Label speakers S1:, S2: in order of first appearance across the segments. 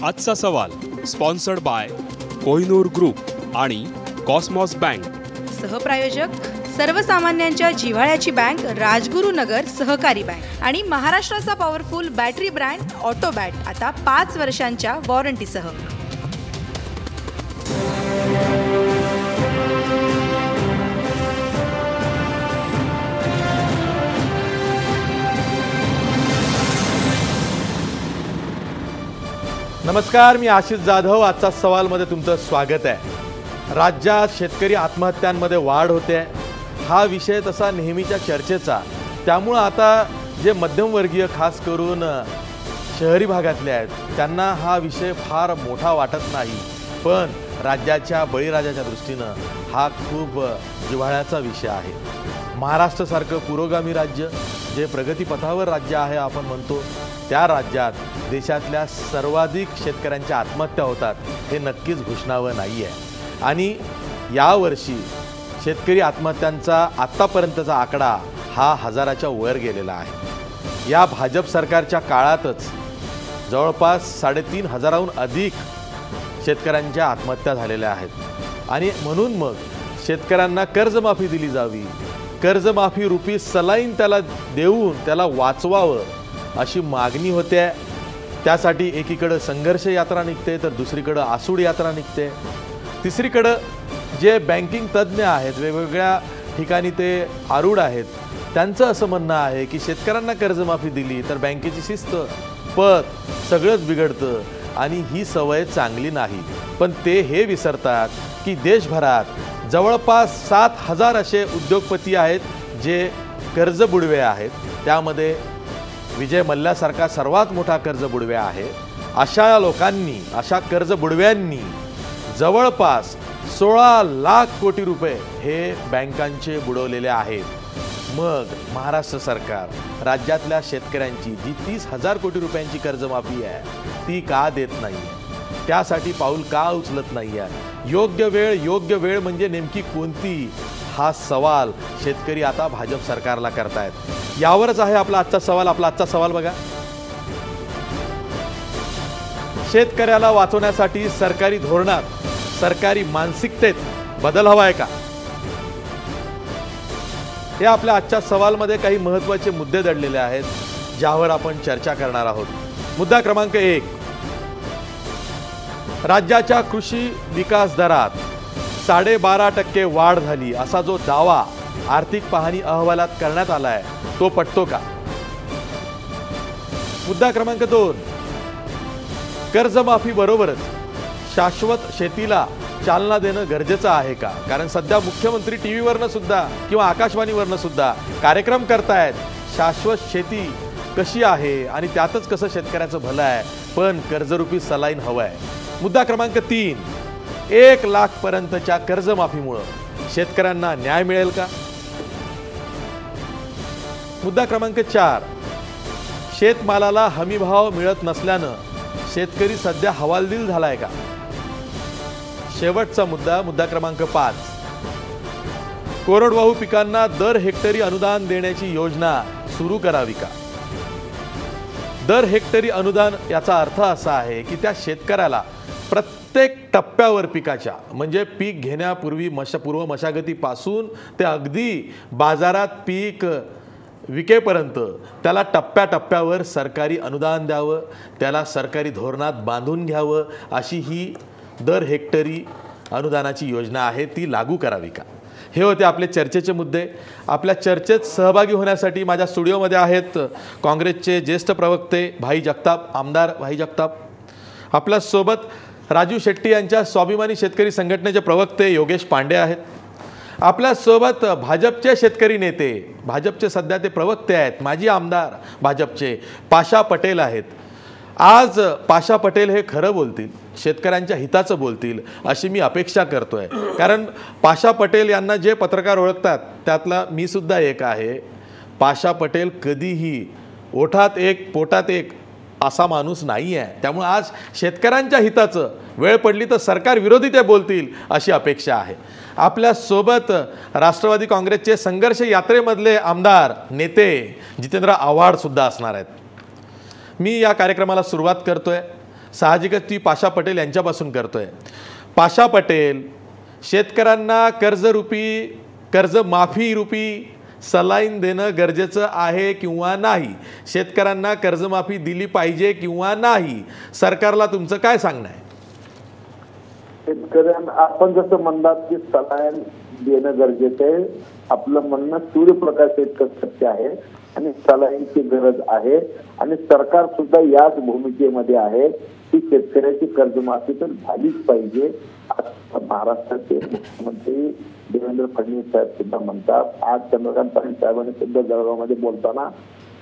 S1: आजचा सवाल sponsored by Kohinoor group आणि कॉस्मॉस बँक.
S2: सहप्रायोजक सर्वसामान्यांच्या जिव्हाळ्याची बँक राजगुरुनगर सहकारी बँक आणि महाराष्ट्राचा पॉवरफुल बॅटरी ब्रँड ऑटोबॅट आता 5 वर्षांच्या वॉरंटीसह.
S3: नमस्कार, मी आशिष जाधव. आजचा सवालमध्ये तुमचं स्वागत आहे. राज्यात शेतकरी आत्महत्यांमध्ये वाढ होते. हा विषय तसा नेहमीच्या चर्चेचा, त्यामुळं आता जे मध्यमवर्गीय खास करून शहरी भागातले आहेत त्यांना हा विषय फार मोठा वाटत नाही, पण राज्याच्या बळीराजाच्या दृष्टीनं हा खूप जिव्हाळ्याचा विषय आहे. महाराष्ट्रासारखं पुरोगामी राज्य, जे प्रगतीपथावर राज्य आहे आपण म्हणतो, त्या राज्यात देशातल्या सर्वाधिक शेतकऱ्यांच्या आत्महत्या होतात हे नक्कीच घुसणावं नाही आहे. आणि यावर्षी शेतकरी आत्महत्यांचा आत्तापर्यंतचा आकडा हा 1000च्या वर गेलेला आहे. या भाजप सरकारच्या काळातच जवळपास 3500हून अधिक शेतकऱ्यांच्या आत्महत्या झालेल्या आहेत. आणि म्हणून मग शेतकऱ्यांना कर्जमाफी दिली जावी, कर्जमाफी रूपी सलाईन त्याला देऊन त्याला वाचवावं अशी मागणी होते. त्यासाठी एकीकडं संघर्ष यात्रा निघते, तर दुसरीकडं आसूड यात्रा निघते. तिसरीकडं जे बँकिंग तज्ज्ञ आहेत, वेगवेगळ्या ठिकाणी ते आरूढ आहेत, त्यांचं असं म्हणणं आहे की शेतकऱ्यांना कर्जमाफी दिली तर बँकेची शिस्त, पत सगळंच बिघडतं आणि ही सवय चांगली नाही. पण ते हे विसरतात की देशभरात जवळपास 7000 असे उद्योगपती आहेत जे कर्ज बुडवे आहेत. त्यामध्ये विजय मल्ल्यासारखा सर्वात मोठा कर्ज बुडव्या आहे. अशा लोकांनी, अशा कर्ज बुडव्यांनी जवळपास 16 लाख कोटी रुपये हे बँकांचे बुडवलेले आहेत. मग महाराष्ट्र सरकार राज्यातल्या शेतकऱ्यांची जी 30,000 कोटी रुपयांची कर्जमाफी आहे ती का देत नाही? त्यासाठी पाऊल का उचलत नाही आहे? योग्य वेळ म्हणजे नेमकी कोणती, हा सवाल शेतकरी आता भाजप सरकारला करतायत. यावरच आहे आपला आजचा सवाल. आपला आजचा सवाल बघा. शेतकऱ्याला वाचवण्यासाठी सरकारी धोरणात, सरकारी मानसिकतेत बदल हवा आहे का? हे आपल्या आजच्या सवालमध्ये काही महत्त्वाचे मुद्दे दडलेले आहेत, ज्यावर आपण चर्चा करणार आहोत. मुद्दा क्रमांक 1, राज्याच्या कृषी विकास दरात 12.5% वाढ झाली असा जो दावा आर्थिक पाहणी अहवालात करण्यात आला आहे तो पटतो का? मुद्दा क्रमांक 2, कर्जमाफी बरोबरच शाश्वत शेतीला चालना देणं गरजेचं आहे का? कारण सध्या मुख्यमंत्री टीव्हीवरनं सुद्धा किंवा आकाशवाणीवरनं सुद्धा कार्यक्रम करतायत, शाश्वत शेती कशी आहे आणि त्यातच कसं शेतकऱ्याचं भलं आहे, पण कर्जरूपी सलाईन हवं आहे. मुद्दा क्रमांक 3, 1 लाखपर्यंतच्या कर्जमाफीमुळं शेतकऱ्यांना न्याय मिळेल का? मुद्दा क्रमांक 4, शेतमालाला हमीभाव मिळत नसल्यानं शेतकरी सध्या हवालदिल झालाय का? शेवटचा मुद्दा क्रमांक 5, कोरडवाहू पिकांना दर हेक्टरी अनुदान देण्याची योजना सुरू करावी का? दर हेक्टरी अनुदान याचा अर्थ असा आहे की त्या शेतकऱ्याला प्रत्येक टप्प्यावर पिकाच्या, म्हणजे पीक घेण्यापूर्वी पूर्व मशागतीपासून ते अगदी बाजारात पीक विकेपर्यंत त्याला टप्प्याटप्प्यावर सरकारी अनुदान द्यावं, त्याला सरकारी धोरणात बांधून घ्यावं, अशी ही दर हेक्टरी अनुदानाची योजना आहे, ती लागू करावी का? हे होते आपले चर्चेचे मुद्दे. आपल्या चर्चेत सहभागी होण्यासाठी माझ्या स्टुडिओमध्ये आहेत काँग्रेसचे ज्येष्ठ प्रवक्ते भाई जगताप, आमदार भाई जगताप. आपल्यासोबत राजू शेट्टी यांच्या स्वाभिमानी शेतकरी संघटनेचे प्रवक्ते योगेश पांडे आहेत. आपल्यासोबत भाजपचे शेतकरी नेते, भाजपचे सध्या ते प्रवक्ते आहेत, माजी आमदार भाजपचे पाशा पटेल आहेत. आज पाशा पटेल हे खरं बोलतील, शेतकऱ्यांच्या हिताचं बोलतील अशी मी अपेक्षा करतोय. कारण पाशा पटेल यांना जे पत्रकार ओळखतात त्यातला मी सुद्धा एक आहे. पाशा पटेल कधीही ओठात एक पोटात एक असा माणूस नाही आहे. त्यामुळे आज शेतकऱ्यांच्या हिताचं वेळ पडली तर सरकार विरोधी ते बोलतील अशी अपेक्षा आहे. आपल्यासोबत राष्ट्रवादी काँग्रेसचे संघर्ष यात्रेमधले आमदार नेते जितेंद्र आव्हाड सुद्धा असणार आहेत. मी या कार्यक्रमाला सुरुवात करतोय. साहजिकच ती पाशा पटेल यांच्यापासून करतोय. पाशा पटेल, शेतकऱ्यांना कर्जमाफी रूपी सलाईन देणं गरजेचं आहे किंवा नाही? शेतकऱ्यांना कर्जमाफी दिली पाहिजे किंवा नाही? सरकारला तुमचं काय सांगणं आहे?
S4: शेतकऱ्यांना आपण जसं म्हणतात की सलाईन देणं गरजेचं आहे, आपलं म्हणणं सूर्यप्रकाश इतकं सत्य आहे आणि सलाईनची गरज आहे. आणि सरकार सुद्धा याच भूमिकेमध्ये आहे की शेतकऱ्याची कर्जमाफी तर झालीच पाहिजे. महाराष्ट्राचे मुख्यमंत्री देवेंद्र फडणवीस साहेब सुद्धा म्हणतात. आज चंद्रकांत पाटील साहेबांनी सुद्धा जळगावमध्ये बोलताना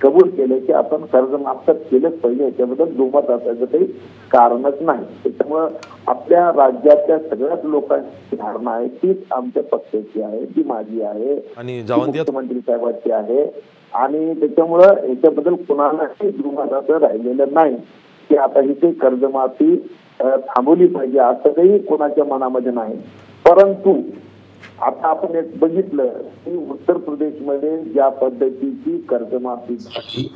S4: कबूल केले की आपण कर्जमाफ तर केलंच पाहिजे, याच्याबद्दल दुमत असायचं काही कारणच नाही. त्याच्यामुळं आपल्या राज्यातल्या सगळ्याच लोकांची धारणा आहे तीच आमच्या पक्षाची आहे, ती माझी आहे आणि मुख्यमंत्री साहेबांची आहे. आणि त्याच्यामुळं याच्याबद्दल कुणालाही दुमत असं राहिलेलं नाही की आता ही काही कर्जमाफी थांबवली पाहिजे असं काही कोणाच्या मनामध्ये नाही. परंतु आता आपण एक बघितलं की उत्तर प्रदेशमध्ये ज्या पद्धतीची कर्जमाफी झाली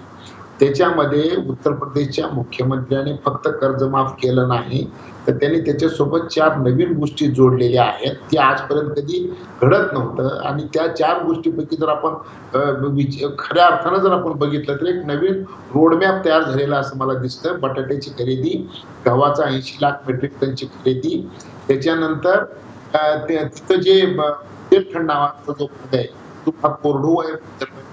S5: त्याच्यामध्ये उत्तर प्रदेशच्या मुख्यमंत्र्यांनी फक्त कर्जमाफ केलं नाही तर त्यांनी त्याच्यासोबत 4 नवीन गोष्टी जोडलेल्या आहेत. ती आजपर्यंत कधी घडत नव्हतं. आणि त्या 4 गोष्टीपैकी जर आपण खऱ्या अर्थानं जर आपण बघितलं तर एक नवीन रोडमॅप तयार झालेला असं मला दिसतं. बटाट्याची खरेदी, गव्हाचा 80 लाख मेट्रिक टनची खरेदी, त्याच्यानंतर तिथं जे बुंदेलखंड नावाचा जो भाग आहे तो फार कोरडू आहे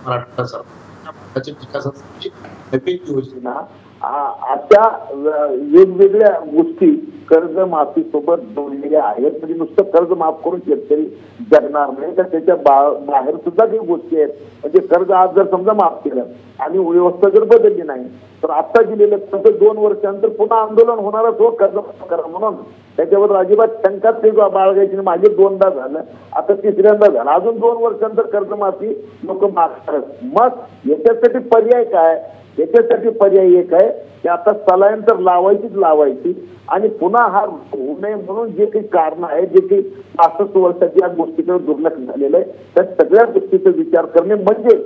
S5: मराठा सरकारच्या विकासासाठी नवीन योजना अशा वेगवेगळ्या गोष्टी कर्जमाफी सोबत जोडलेल्या आहेत. म्हणजे नुसतं कर्ज माफ करून शेतकरी जगणार नाही तर त्याच्या बाहेर सुद्धा काही गोष्टी आहेत. म्हणजे कर्ज आज जर समजा माफ केलं आणि व्यवस्था जर बदलली नाही तर आता दिलेलं कर्ज 2 वर्षांतर पुन्हा आंदोलन होणारच हो, कर्ज माफ करा म्हणून. त्याच्यावर अजिबात शंकाच काही बाळगायची. मागे 2दा झालं, आता 3ऱ्यांदा झालं, अजून 2 वर्षांतर कर्जमाफी लोक मागतात. मग याच्यासाठी पर्याय काय? याच्यासाठी पर्याय एक आहे की आता सलाईन तर लावायची आणि पुन्हा हा होऊ नये म्हणून जे काही कारण आहे, जे काही 65 वर्षाच्या या गोष्टीकडे दुर्लक्ष झालेलं आहे त्या सगळ्या गोष्टीचा विचार करणे म्हणजे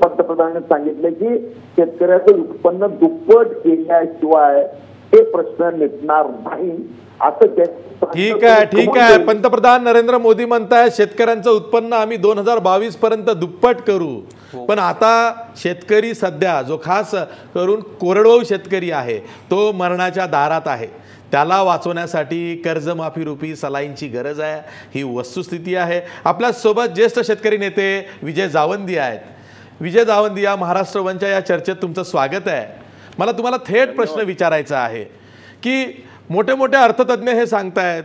S5: पंतप्रधानांनी सांगितलं की शेतकऱ्याचं उत्पन्न दुप्पट केल्याशिवाय हे प्रश्न मिटणार नाही असं.
S3: ठीक आहे. पंतप्रधान नरेंद्र मोदी म्हणताय शेतकऱ्यांचं उत्पन्न आम्ही 2022 पर्यंत दुप्पट करू. पण आता शेतकरी सध्या जो खास करून कोरडवाहू शेतकरी आहे तो मरणाच्या दारात आहे. त्याला वाचवण्यासाठी कर्जमाफी रूपी सलाईनची गरज आहे, ही वस्तुस्थिती आहे. आपल्यासोबत ज्येष्ठ शेतकरी नेते विजय जावंदी आहेत. विजय जावंदी, या महाराष्ट्र वनच्या या चर्चेत तुमचं स्वागत आहे. मला तुम्हाला थेट प्रश्न विचारायचा आहे की मोठे मोठे अर्थतज्ञ हे सांगतायत,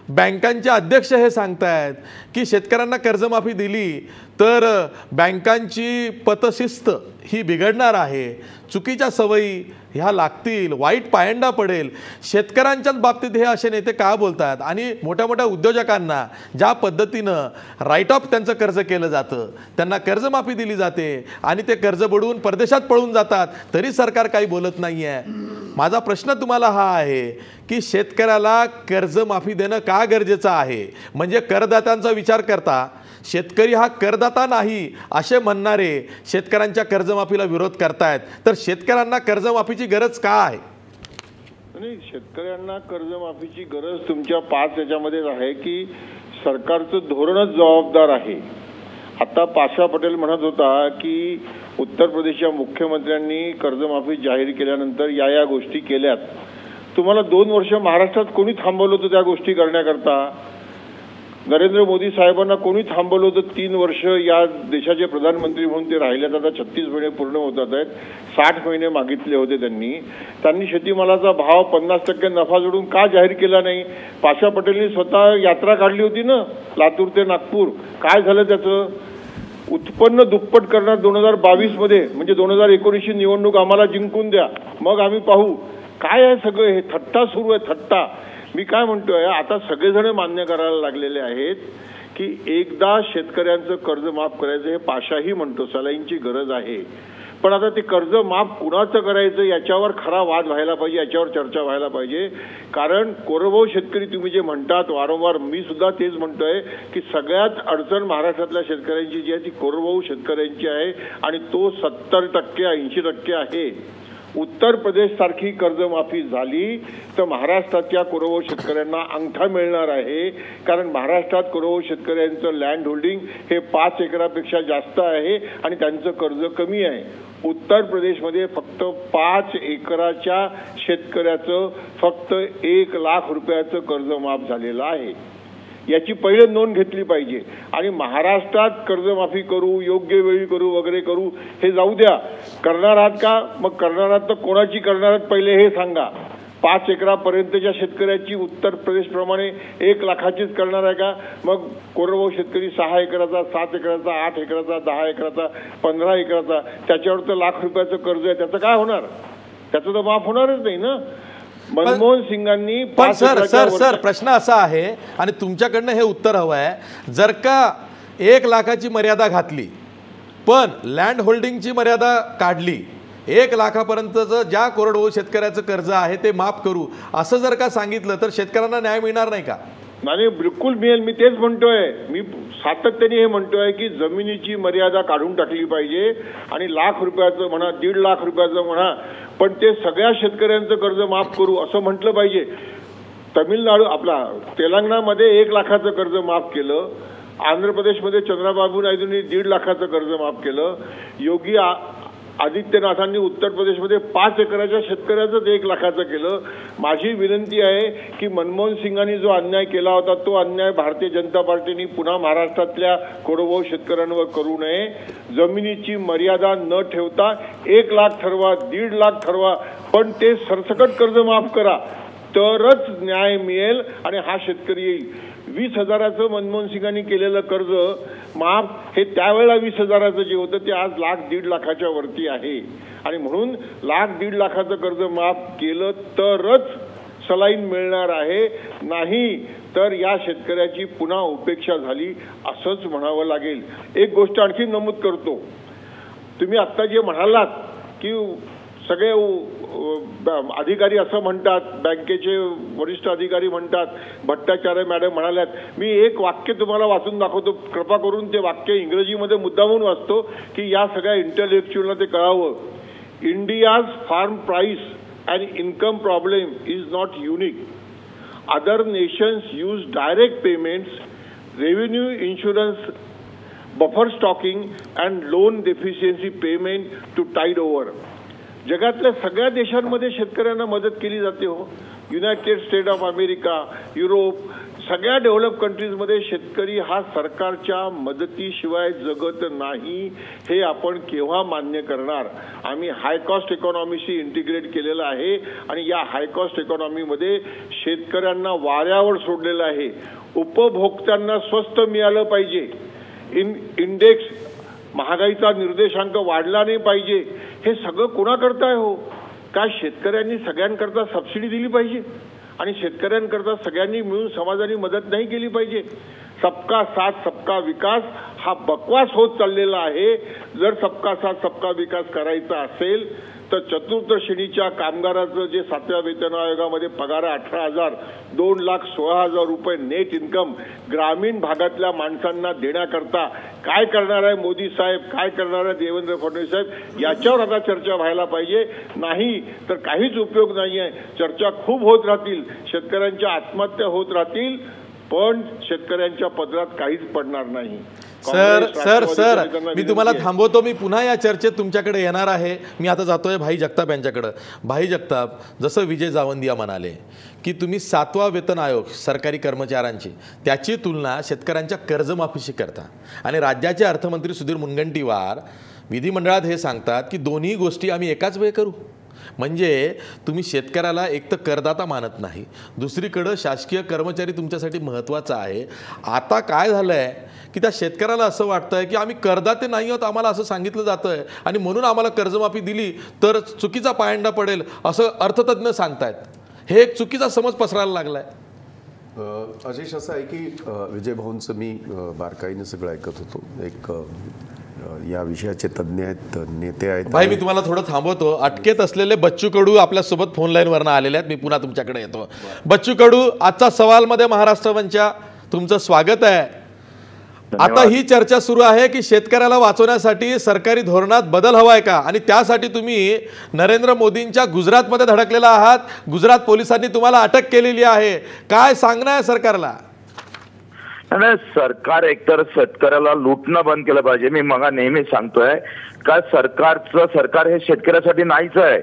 S3: बँकांचे अध्यक्ष हे सांगतायत की शेतकऱ्यांना कर्जमाफी दिली तर बँकांची पतशिस्त ही बिघडणार आहे, चुकीच्या सवयी ह्या लागतील, वाईट पायंडा पडेल. शेतकऱ्यांच्याच बाबतीत हे असे नेते का बोलतात? आणि मोठ्या मोठ्या उद्योजकांना ज्या पद्धतीनं राईट ऑफ त्यांचं कर्ज केलं जातं, त्यांना कर्जमाफी दिली जाते आणि ते कर्ज बुडवून परदेशात पळून जातात, तरी सरकार काही बोलत नाही आहे. माझा प्रश्न तुम्हाला हा आहे की शेतकऱ्याला कर्जमाफी देणं का गरजेचं आहे? म्हणजे करदात्यांचा विचार करता शेतकरी हा करदाता नाही असे म्हणणारे शेतकऱ्यांच्या कर्जमाफीला विरोध करतायत, तर शेतकऱ्यांना कर्जमाफीची गरज का आहे?
S6: नाही, शेतकऱ्यांना कर्जमाफीची गरज तुमच्या 5 याच्यामध्येच आहे की सरकारचं धोरणच जबाबदार आहे. आता पाशा पटेल म्हणत होता की उत्तर प्रदेशच्या मुख्यमंत्र्यांनी कर्जमाफी जाहीर केल्यानंतर या गोष्टी केल्यात. तुम्हाला 2 वर्ष महाराष्ट्रात कोणी थांबवलं होतं त्या गोष्टी करण्याकरता? नरेंद्र मोदी साहेबांना कोणी थांबवलं होतं? 3 वर्ष या देशाचे प्रधानमंत्री म्हणून ते राहिल्यात. आता 36 महिने पूर्ण होतात आहेत. 60 महिने मागितले होते त्यांनी शेतीमालाचा भाव 50% नफा जोडून का जाहीर केला नाही? पाशा पटेलनी स्वतः यात्रा काढली होती ना, लातूर ते नागपूर. काय झालं त्याचं? उत्पन्न दुप्पट करणार 2022 मध्ये, म्हणजे 2019ची निवडणूक आम्हाला जिंकून द्या मग आम्ही पाहू. काय आहे सगळं हे? थट्टा सुरू आहे, थट्टा. मी काय म्हणतोय, आता सगळेजण मान्य करायला लागलेले आहेत की एकदा शेतकऱ्यांचं कर्ज माफ करायचं. हे पाशाही म्हणतो सलाईनची गरज आहे, पण आता ते कर्ज माफ कुणाचं करायचं याच्यावर खरा वाद व्हायला पाहिजे, याच्यावर चर्चा व्हायला पाहिजे. कारण कोरडवाहू शेतकरी तुम्ही जे म्हणतात वारंवार, मी सुद्धा तेच म्हणतोय की सगळ्यात अडचण महाराष्ट्रातल्या शेतकऱ्यांची जी आहे ती कोरडवाहू शेतकऱ्यांची आहे आणि तो 70% 80% आहे. उत्तर प्रदेश सारखी कर्जमाफी झाली तर महाराष्ट्राच्या कोरडवाहू शेतकऱ्यांना अंगठा मिळणार आहे, कारण महाराष्ट्रात कोरडवाहू शेतकऱ्यांचं लँड होल्डिंग हे 5 एकरापेक्षा जास्त आहे आणि त्यांचं कर्ज कमी आहे. उत्तर प्रदेशमध्ये फक्त 5 एकराच्या शेतकऱ्याचं फक्त 1 लाख रुपयाचं कर्ज माफ झालेलं आहे. याची पहिले नोंद घेतली पाहिजे. आणि महाराष्ट्रात कर्जमाफी करू, योग्य वेळी करू वगैरे करू हे जाऊ द्या. करणार आहात का? मग करणार आहात तर कोणाची करणार आहात पहिले हे सांगा. 5 एकरापर्यंतच्या शेतकऱ्याची उत्तर प्रदेशप्रमाणे 1 लाखाचीच करणार आहे का? मग कोरडवाहू शेतकरी 6 एकराचा, 7 एकराचा, 8 एकराचा, 10 एकराचा, 15 एकराचा, त्याच्यावर तर लाख रुपयाचं कर्ज आहे, त्याचं काय होणार? त्याचं तर माफ होणारच नाही ना. मनमोहन सिंगांनी
S3: पण सर प्रश्न असा आहे आणि तुमच्याकडनं हे उत्तर हवं आहे, जर का 1 लाखाची मर्यादा घातली पण लँड होल्डिंगची मर्यादा काढली, 1 लाखापर्यंतचं ज्या कोरडवाहू शेतकऱ्याचं कर्ज आहे ते माफ करू असं जर का सांगितलं तर शेतकऱ्यांना न्याय मिळणार नाही का?
S6: नाही, बिलकुल मिळेल. मी तेच म्हणतोय. मी सातत्याने हे म्हणतोय की जमिनीची मर्यादा काढून टाकली पाहिजे आणि लाख रुपयाचं म्हणा, 1.5 लाख रुपयाचं म्हणा, पण ते सगळ्या शेतकऱ्यांचं कर्ज माफ करू असं म्हटलं पाहिजे. तमिळनाडू आपला तेलंगणामध्ये 1 लाखाचं कर्ज माफ केलं. आंध्र प्रदेशमध्ये चंद्राबाबू नायडूंनी 1.5 लाखाचं कर्ज माफ केलं. योगी आदित्यनाथांनी उत्तर प्रदेशमध्ये 5 एकराच्या शेतकऱ्याचंच 1 लाखाचं केलं. माझी विनंती आहे की मनमोहन सिंगांनी जो अन्याय केला होता तो अन्याय भारतीय जनता पार्टीने पुन्हा महाराष्ट्रातल्या कोरडवाहू शेतकऱ्यांवर करू नये. जमिनीची मर्यादा न ठेवता 1 लाख ठरवा, 1.5 लाख ठरवा, पण ते सरसकट कर्ज माफ करा, तरच न्याय मिळेल आणि हा शेतकरी येईल. 20,000चं मनमोहन सिंगांनी केलेलं कर्ज माफ हे त्यावेळेला 20,000चं जे होतं ते आज 1,00,000-1.5 लाखाच्या वरती आहे. आणि म्हणून 1,00,000-1.5 लाखाचं कर्ज माफ केलं तरच सलाईन मिळणार आहे, नाही तर या शेतकऱ्याची पुन्हा उपेक्षा झाली असंच म्हणावं लागेल. एक गोष्ट आणखी नमूद करतो. तुम्ही आत्ता जे म्हणालात की सगळे अधिकारी असं म्हणतात, बँकेचे वरिष्ठ अधिकारी म्हणतात, भट्टाचार्य मॅडम म्हणाल्यात. मी एक वाक्य तुम्हाला वाचून दाखवतो, कृपा करून ते वाक्य इंग्रजीमध्ये मुद्दामून वाचतो की या सगळ्या इंटेलेक्च्युअलला ते कळावं. India's farm price and income problem is not unique. Other nations use direct payments, revenue insurance, buffer stocking and loan deficiency payment to tide over. जगातल्या सगळ्या देशांमध्ये शेतकऱ्यांना मदत केली जाते हो. United State of America, Europe, सगळ्या डेव्हलप कंट्रीजमध्ये शेतकरी हा सरकारच्या मदतीशिवाय जगत नाही. हे आपण केव्हा मान्य करणार? आम्ही हाय कॉस्ट इकॉनॉमीशी इंटिग्रेट केलेलं आहे आणि या हाय कॉस्ट इकॉनॉमीमध्ये शेतकऱ्यांना वाऱ्यावर सोडलेलं आहे. उपभोक्त्यांना स्वस्त मिळालं पाहिजे. इंडेक्स महागाईचा निर्देशांक वाढला नाही पाहिजे. हे सगळं कोणाकरता हो? काय शेतकऱ्यांनी सगळ्यांकरता सबसिडी दिली पाहिजे आणि शेतकऱ्यांकरता सगळ्यांनी मिळून समाजाने मदत नाही केली पाहिजे? सबका साथ सबका विकास हा बकवास होत चाललेला आहे. जर सबका साथ सबका विकास करायचा असेल तर चतुर्थ श्रेणीच्या कामगाराचं जे 7व्या वेतन आयोगामध्ये पगार 18,000, 2,16,000 रुपये नेट इन्कम ग्रामीण भागातल्या माणसांना देण्याकरता काय करणार आहे मोदी साहेब, काय करणार आहे देवेंद्र फडणवीस साहेब, याच्यावर आता चर्चा व्हायला पाहिजे. नाही तर काहीच उपयोग नाही आहे. चर्चा खूप होत राहतील, शेतकऱ्यांच्या आत्महत्या होत राहतील, पण शेतकऱ्यांच्या पदरात काहीच पडणार नाही.
S3: सर मी तुम्हाला थांबवतो. मी पुन्हा या चर्चेत तुमच्याकडे येणार आहे. मी आता जातोय भाई जगताप यांच्याकडे. भाई जगताप, जसं विजय जावंदिया म्हणाले की तुम्ही 7वा वेतन आयोग सरकारी कर्मचाऱ्यांची त्याची तुलना शेतकऱ्यांच्या कर्जमाफीशी करता आणि राज्याचे अर्थमंत्री सुधीर मुनगंटीवार विधिमंडळात हे सांगतात की दोन्ही गोष्टी आम्ही एकाच वेळी करू. म्हणजे तुम्ही शेतकऱ्याला एक तर करदाता मानत नाही, दुसरीकडं शासकीय कर्मचारी तुमच्यासाठी महत्त्वाचा आहे. आता काय झालं आहे की त्या शेतकऱ्याला असं वाटतंय की आम्ही करदाते नाही आहोत, आम्हाला असं सांगितलं जातं आहे आणि म्हणून आम्हाला कर्जमाफी दिली तर चुकीचा पायंडा पडेल असं अर्थतज्ञ सांगतायत. हे एक चुकीचा समज पसरायला लागला आहे.
S7: अजेश, असं आहे की विजय भाऊंचं मी बारकाईने सगळं ऐकत होतो. एक या विषयाचे तज्ज्ञ आहेत, नेते आहेत.
S3: भाई मी तुम्हाला थोडं थांबवतो. अटकेत असलेले बच्चू कडू आपल्यासोबत फोन लाईनवरनं आलेले आहेत. मी पुन्हा तुमच्याकडे येतो. बच्चू कडू, आजचा सवालमध्ये महाराष्ट्र मंचच्या तुमचं स्वागत आहे. आता ही चर्चा सुरू आहे की शेतकऱ्याला वाचवण्यासाठी सरकारी धोरणात बदल हवाय का, आणि त्यासाठी तुम्ही नरेंद्र मोदींच्या गुजरातमध्ये धडकलेला आहात. गुजरात पोलिसांनी तुम्हाला अटक केलेली आहे. काय सांगणं आहे सरकारला?
S8: नाही, सरकार एकतर शेतकऱ्याला लुटणं बंद केलं पाहिजे. मी मग नेहमी सांगतोय का सरकार हे शेतकऱ्यासाठी नाहीच आहे,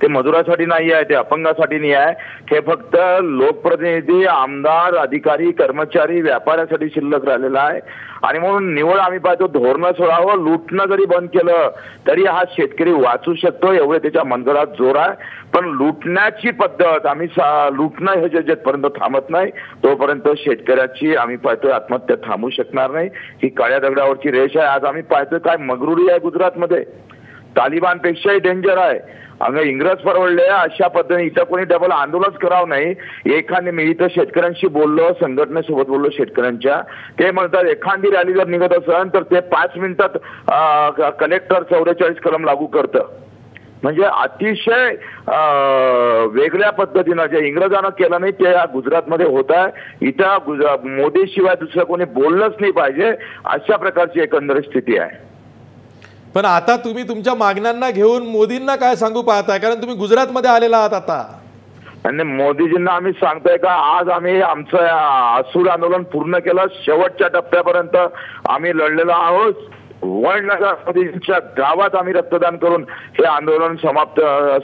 S8: ते मजुरासाठी नाही आहे, ते अपंगासाठी नाही आहे. हे फक्त लोकप्रतिनिधी, आमदार, अधिकारी, कर्मचारी, व्यापाऱ्यासाठी शिल्लक राहिलेला आहे. आणि म्हणून निवड आम्ही पाहतो धोरणं सोडावं, लुटणं जरी बंद केलं तरी हा शेतकरी वाचू शकतो, एवढे त्याच्या मनगडात जोर आहे. पण लुटण्याची पद्धत आम्ही लुटणं हे जेपर्यंत थांबत नाही तोपर्यंत शेतकऱ्याची आम्ही पाहतोय आत्महत्या थांबू शकणार नाही. ही काळ्या दगडावरची रेष आहे. आज आम्ही पाहतोय काय मगरुरी आहे गुजरातमध्ये, तालिबानपेक्षाही डेंजर आहे. अगं इंग्रज परवडले अशा पद्धतीने इथं कोणी डबल आंदोलनच करावं नाही. एखादी मी इथं शेतकऱ्यांशी बोललो, संघटनेसोबत बोललो शेतकऱ्यांच्या, ते म्हणतात एखादी रॅली जर निघत असेल तर ते 5 मिनिटात कलेक्टर 44 कलम लागू करतं. म्हणजे अतिशय वेगळ्या पद्धतीनं जे इंग्रजांना केलं नाही ते या गुजरातमध्ये होत आहे. इथं मोदी शिवाय दुसरं कोणी बोललंच नाही पाहिजे, अशा प्रकारची एकंदरीत स्थिती आहे.
S3: पण आता तुम्ही तुमच्या मागण्यांना घेऊन मोदींना काय सांगू पाहताय, कारण तुम्ही गुजरातमध्ये आलेला आहात आता?
S8: आणि मोदीजींना आम्ही सांगतोय का आज आम्ही आमचं असूड आंदोलन पूर्ण केलं, शेवटच्या टप्प्यापर्यंत आम्ही लढलेलो आहोत. वडनगर मोदींच्या गावात आम्ही रक्तदान करून हे आंदोलन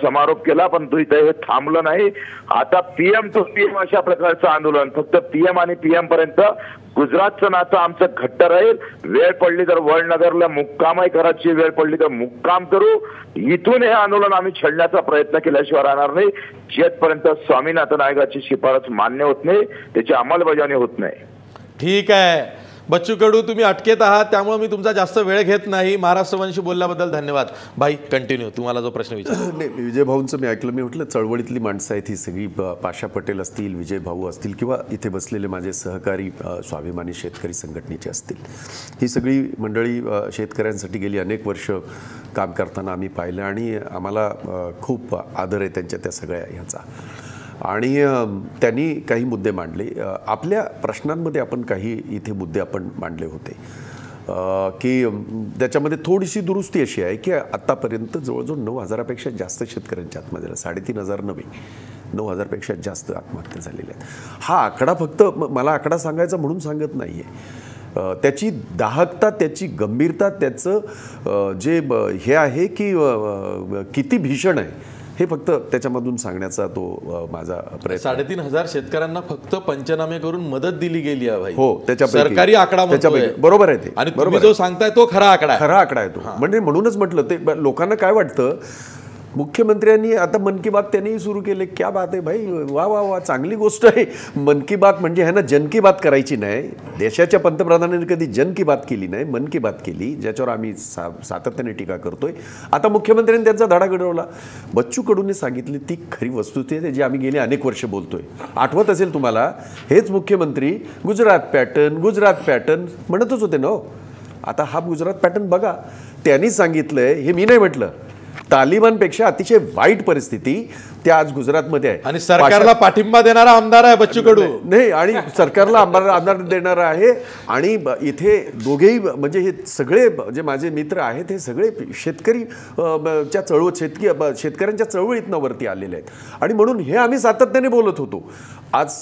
S8: समारोप केला. पण इथे हे थांबलं नाही. आता पीएम टू पीएम अशा प्रकारचं आंदोलन, फक्त पीएम आणि पीएम पर्यंत गुजरातचं नातं आमचं घट्ट राहील. वेळ पडली तर वडनगरला मुक्कामही करायची वेळ पडली तर मुक्काम करू. इथून हे आंदोलन आम्ही छेडण्याचा प्रयत्न केल्याशिवाय राहणार नाही. जेथपर्यंत स्वामीनाथन आयोगाची शिफारस मान्य होत नाही त्याची अंमलबजावणी होत नाही.
S3: ठीक आहे बच्चू कडू, तुम्ही अटकेत आहात त्यामुळे मी तुमचा जास्त वेळ घेत नाही. महाराष्ट्रवंशी बोलल्याबद्दल धन्यवाद. भाई कंटिन्यू, तुम्हाला जो प्रश्न विचारला.
S7: नाही, विजय भाऊंचं मी ऐकलं. मी म्हटलं चळवळीतली माणसं आहेत ही सगळी, पाशा पटेल असतील, विजय भाऊ असतील किंवा इथे बसलेले माझे सहकारी स्वाभिमानी शेतकरी संघटनेचे असतील, ही सगळी मंडळी शेतकऱ्यांसाठी गेली अनेक वर्ष काम करताना आम्ही पाहिलं आणि आम्हाला खूप आदर आहे त्यांच्या त्या सगळ्या ह्याचा. आणि त्यांनी काही मुद्दे मांडले. आपल्या प्रश्नांमध्ये आपण काही इथे मुद्दे आपण मांडले होते की त्याच्यामध्ये थोडीशी दुरुस्ती अशी आहे की आत्तापर्यंत जवळजवळ 9,000पेक्षा जास्त शेतकऱ्यांच्या आत्महत्या झाल्या. 3,500 नव्हे, 9,000पेक्षा जास्त आत्महत्या झालेल्या आहेत. हा आकडा फक्त मला आकडा सांगायचा म्हणून सांगत नाही आहे. त्याची दाहकता, त्याची गंभीरता, त्याचं जे हे आहे की किती भीषण आहे हे फक्त त्याच्यामधून सांगण्याचा तो माझा प्रयत्न.
S3: 3,500 शेतकऱ्यांना फक्त पंचनामे करून मदत दिली गेली आहे भाई.
S7: हो, त्याच्यापैकी
S3: सरकारी आकडा
S7: बरोबर आहे ते.
S3: आणि तुम्ही जो सांगताय तो खरा आकडा
S7: आहे तो. म्हणजे म्हणूनच म्हटलं ते लोकांना काय वाटतं, मुख्यमंत्र्यांनी आता मन की बात त्यांनीही सुरू केले. क्या बात आहे भाई, वा वा वा, चांगली गोष्ट आहे. मन की बात म्हणजे ह्यांना जन की बात करायची नाही. देशाच्या पंतप्रधानांनी कधी जन की बात केली नाही, मन की बात केली, ज्याच्यावर आम्ही सातत्याने टीका करतोय. आता मुख्यमंत्र्यांनी त्यांचा धडा घडवला. बच्चू कडूंनी सांगितली ती खरी वस्तुस्थिती आहे जी आम्ही गेले अनेक वर्ष बोलतोय. आठवत असेल तुम्हाला, हेच मुख्यमंत्री गुजरात पॅटर्न म्हणतच होते ना. आता हा गुजरात पॅटर्न बघा, त्यांनी सांगितलंय, हे मी नाही म्हटलं. तालिबानपेक्षा अतिशय वाईट परिस्थिती त्या आज गुजरातमध्ये आहे.
S3: आणि सरकारला पाठिंबा देणारा आमदार आहे बच्चू कडू.
S7: नाही, आणि सरकारला आमदार देणारा आहे. आणि इथे दोघेही म्हणजे हे सगळे जे माझे मित्र आहेत हे सगळे शेतकरी शेतकऱ्यांच्या चळवळीतनं वरती आलेले आहेत. आणि म्हणून हे आम्ही सातत्याने बोलत होतो. आज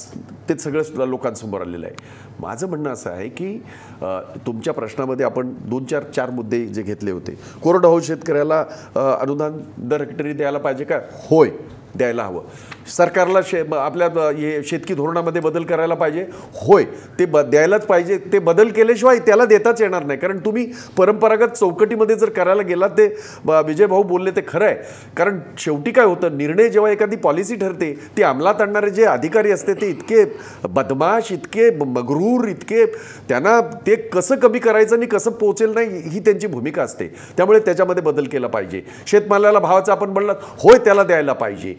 S7: ते सगळं सुद्धा लोकांसमोर आलेलं आहे. माझं म्हणणं असं आहे की तुमच्या प्रश्नामध्ये आपण 2-4 मुद्दे जे घेतले होते. कोरडवाहू शेतकऱ्याला अनुदान दर हेक्टरी द्यायला पाहिजे का? होय, द्यायला हवं. सरकारला आपल्या शेतकी धोरणामध्ये बदल करायला पाहिजे. होय, ते द्यायलाच पाहिजे. ते बदल केल्याशिवाय त्याला देताच येणार नाही. कारण तुम्ही परंपरागत चौकटीमध्ये जर करायला गेलात, ते विजय भाऊ बोलले ते खरं आहे. कारण शेवटी काय होतं, निर्णय जेव्हा एखादी पॉलिसी ठरते ती अंमलात आणणारे जे अधिकारी असते ते इतके बदमाश, इतके मगरूर, इतके त्यांना ते कसं कमी करायचं आणि कसं पोचेल नाही ही त्यांची भूमिका असते. त्यामुळे त्याच्यामध्ये बदल केला पाहिजे. शेतमालाला भावाचा आपण म्हणलात, होय त्याला द्यायला पाहिजे.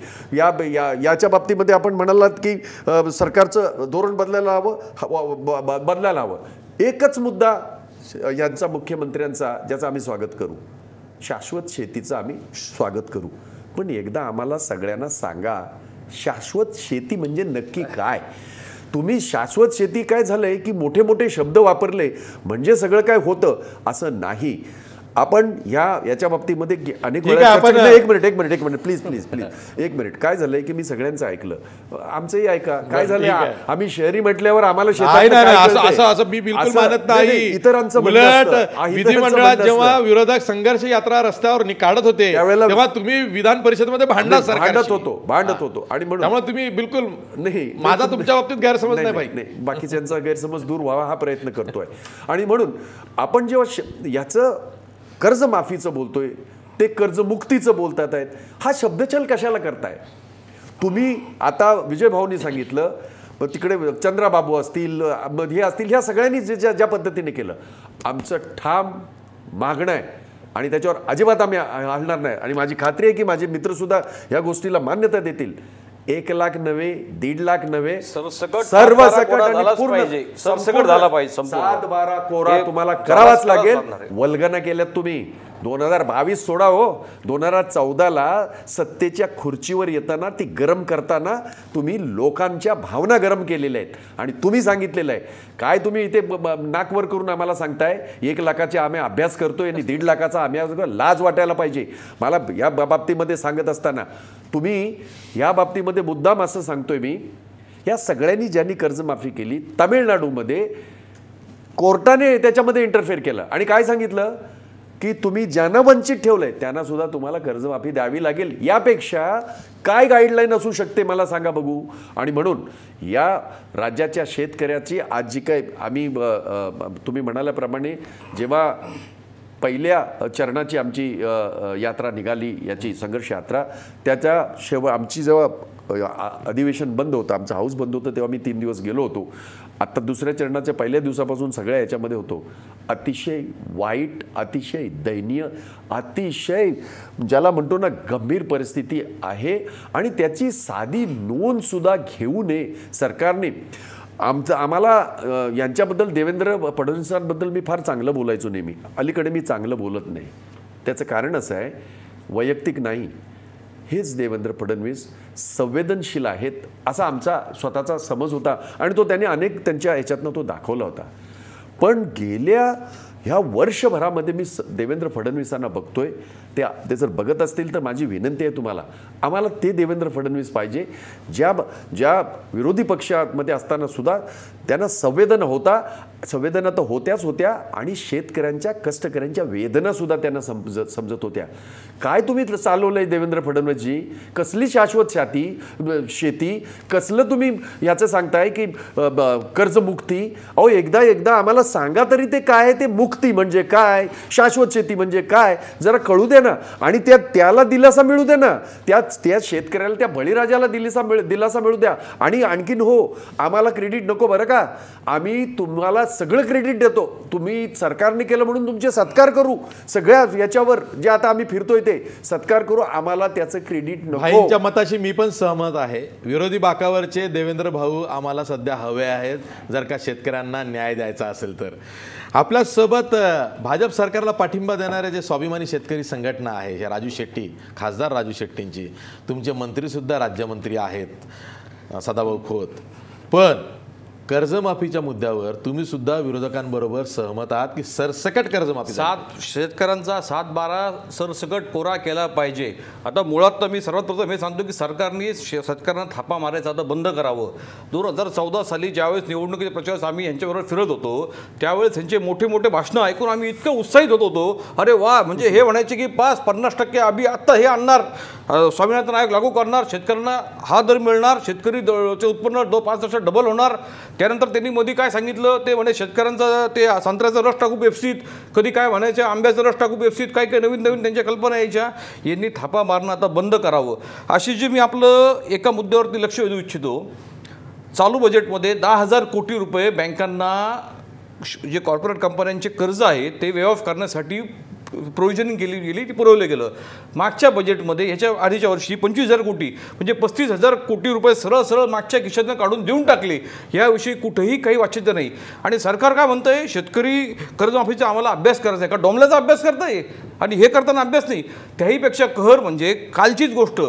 S7: याच्या बाबतीमध्ये आपण म्हणालात की सरकारचं धोरण बदलायला हवं. एकच मुद्दा यांचा, मुख्यमंत्र्यांचा, ज्याचं आम्ही स्वागत करू, शाश्वत शेतीचं आम्ही स्वागत करू. पण एकदा आम्हाला सगळ्यांना सांगा, शाश्वत शेती म्हणजे नक्की काय? तुम्ही शाश्वत शेती काय झालंय की मोठे मोठे शब्द वापरले म्हणजे सगळं काय होतं असं नाही. आपण याच्या बाबतीमध्ये अनेक वेळा एक मिनिट प्लीज एक मिनिट. काय झालंय की मी सगळ्यांचं ऐकलं, आमचंही ऐका. काय झालंय, आम्ही शहरी म्हटल्यावर आम्हाला
S3: असं मी बिलकुल मानत नाही.
S7: इतरांचं
S3: विधिमंडळात जेव्हा विरोधक संघर्ष यात्रा रस्त्यावर काढत होते तेव्हा तुम्ही विधान परिषदेमध्ये भांडत होतो आणि म्हणून त्यामुळे तुम्ही बिलकुल नाही, माझा तुमच्या बाबतीत गैरसमज नाही पाहिजे.
S7: बाकीच्यांचा गैरसमज दूर व्हावा हा प्रयत्न करतोय. आणि म्हणून आपण जेव्हा याचं कर्जमाफीचं बोलतोय ते कर्जमुक्तीचं बोलतात आहेत, हा शब्दचल कशाला करताय तुम्ही? आता विजय भाऊनी सांगितलं, तिकडे चंद्राबाबू असतील, हे असतील, ह्या सगळ्यांनी ज्या पद्धतीने केलं, आमचं ठाम मागणं आहे आणि त्याच्यावर अजिबात आम्ही हलणार नाही. आणि माझी खात्री आहे की माझे मित्रसुद्धा या गोष्टीला मान्यता देतील. 1 लाख नव्हे, 1.5 लाख नव्हे, सर्व सकट झाला पाहिजे. 7-12 कोरा तुम्हाला करावाच लागेल. वल्गना केल्यात तुम्ही. 2022 सोडा हो, 2014ला सत्तेच्या खुर्चीवर येताना ती गरम करताना तुम्ही लोकांच्या भावना गरम केलेल्या आहेत. आणि तुम्ही सांगितलेलं आहे काय, तुम्ही इथे नाकवर करून आम्हाला सांगताय 1 लाखाचे आम्ही अभ्यास करतोय आणि 1.5 लाखाचा आम्ही, लाज वाटायला पाहिजे मला या बाबतीमध्ये सांगत असताना. तुम्ही या बाबतीमध्ये मुद्दाम असं सांगतोय मी, या सगळ्यांनी ज्यांनी कर्जमाफी केली तामिळनाडूमध्ये कोर्टाने त्याच्यामध्ये इंटरफेअर केलं आणि काय सांगितलं की तुम्ही ज्यांना वंचित ठेवलंय त्यांना सुद्धा तुम्हाला कर्जमाफी द्यावी लागेल. यापेक्षा काय गाईडलाईन असू शकते मला सांगा बघू. आणि म्हणून या राज्याच्या शेतकऱ्याची आज जी काय आम्ही तुम्ही म्हणाल्याप्रमाणे जेव्हा पहिल्या चरणाची आमची यात्रा निघाली, याची संघर्ष यात्रा, त्याच्या आमची जेव्हा अधिवेशन बंद होतं, आमचं हाऊस बंद होतं, तेव्हा मी 3 दिवस गेलो होतो. आत्ता दुसऱ्या चरणाच्या पहिल्या दिवसापासून सगळ्या याच्यामध्ये होतो. अतिशय वाईट, अतिशय दयनीय, अतिशय ज्याला म्हणतो ना गंभीर परिस्थिती आहे. आणि त्याची साधी नोंदसुद्धा घेऊ नये सरकारने. आम्हाला यांच्याबद्दल, देवेंद्र फडणवीसांबद्दल मी फार चांगलं बोलायचो नेहमी. अलीकडे मी चांगलं बोलत नाही. त्याचं कारण असं आहे, वैयक्तिक नाही, हेच देवेंद्र फडणवीस संवेदनशील आहेत असा आमचा स्वतःचा समज होता आणि तो त्यांनी अनेक त्यांच्या ह्याच्यातनं तो दाखवला होता. पण गेल्या ह्या वर्षभरामध्ये मी देवेंद्र फडणवीसांना बघतोय. ते जर बघत असतील तर माझी विनंती आहे तुम्हाला, आम्हाला ते देवेंद्र फडणवीस पाहिजे ज्या विरोधी पक्षामध्ये असताना सुद्धा त्यांना संवेदना तर होत्याच होत्या आणि शेतकऱ्यांच्या, कष्टकऱ्यांच्या वेदनासुद्धा त्यांना समजत होत्या. काय तुम्ही चालवलंय देवेंद्र फडणवीसजी, कसली शाश्वत शेती, कसलं तुम्ही याचं सांगताय की कर्जमुक्ती. अहो एकदा आम्हाला सांगा तरी ते काय, ते मुक्ती म्हणजे काय, शाश्वत शेती म्हणजे काय जरा कळू दे ना. आणि त्याला दिलासा मिळू दे ना, त्या शेतकऱ्याला, त्या बळीराजाला दिलासा मिळू द्या. आणि आणखीन हो, आम्हाला क्रेडिट नको बरं का, आम्ही तुम्हाला सगळं क्रेडिट देतो. तुम्ही सरकारने केलं म्हणून तुमचे सत्कार करू, सगळ्या याच्यावर जे आता आम्ही फिरतोय ते सत्कार करू, आम्हाला त्याचं क्रेडिट नको.
S3: भाईंच्या मताशी मी पण सहमत आहे. विरोधी बाकावरचे देवेंद्र भाऊ आम्हाला सध्या हवे आहेत जर का शेतकऱ्यांना न्याय द्यायचा असेल तर. आपल्यासोबत भाजप सरकारला पाठिंबा देणारे जे स्वाभिमानी शेतकरी संघटना आहे, हे राजू शेट्टी, खासदार राजू शेट्टींची, तुमचे मंत्रीसुद्धा राज्यमंत्री आहेत सदाभाऊ खोत. पण कर्जमाफीच्या मुद्द्यावर तुम्ही सुद्धा विरोधकांबरोबर सहमत आहात की सरसकट कर्जमाफी,
S9: शेतकऱ्यांचा 7-12 सरसकट कोरा केला पाहिजे. आता मुळात तर मी सर्वात प्रथम हे सांगतो की सरकारने शेतकऱ्यांना थापा मारायचं आता बंद करावं. 2014 साली ज्यावेळेस निवडणुकीच्या प्रचारात आम्ही यांच्याबरोबर फिरत होतो त्यावेळेस त्यांचे मोठे मोठे भाषणं ऐकून आम्ही इतकं उत्साहित होत होतो, अरे वा, म्हणजे हे म्हणायचे की 5-50% आम्ही आत्ता हे आणणार, स्वामीनाथन आयोग लागू करणार, शेतकऱ्यांना हा दर मिळणार, शेतकरीचे उत्पन्न 5% डबल होणार. त्यानंतर त्यांनी मोदी काय सांगितलं, ते म्हणे शेतकऱ्यांचा ते संत्र्याचा रस टाकू बेपसीत, कधी काय म्हणायचं आंब्याचा रस टाकू बेपसीत, काय काय नवीन नवीन त्यांच्या कल्पना यायच्या. यांनी थापा मारणं आता बंद करावं. अशी जी मी आपलं एका मुद्द्यावरती लक्ष वेधू इच्छितो. चालू बजेटमध्ये 10,000 कोटी रुपये बँकांना जे कॉर्पोरेट कंपन्यांचे कर्ज आहे ते पे ऑफ करण्यासाठी प्रोव्हिजनिंग केली गेली, ती पुरवलं गेलं. मागच्या बजेटमध्ये ह्याच्या आधीच्या वर्षी 25,000 कोटी म्हणजे 35,000 कोटी रुपये सरळ सरळ मागच्या खिशातून काढून देऊन टाकले. याविषयी कुठेही काही वाच्यता नाही. आणि सरकार काय म्हणतंय, शेतकरी कर्जमाफीचा आम्हाला अभ्यास करायचा आहे का, डॉमल्याचा अभ्यास करताय आणि हे करताना अभ्यास नाही. त्याहीपेक्षा कहर म्हणजे कालचीच गोष्ट,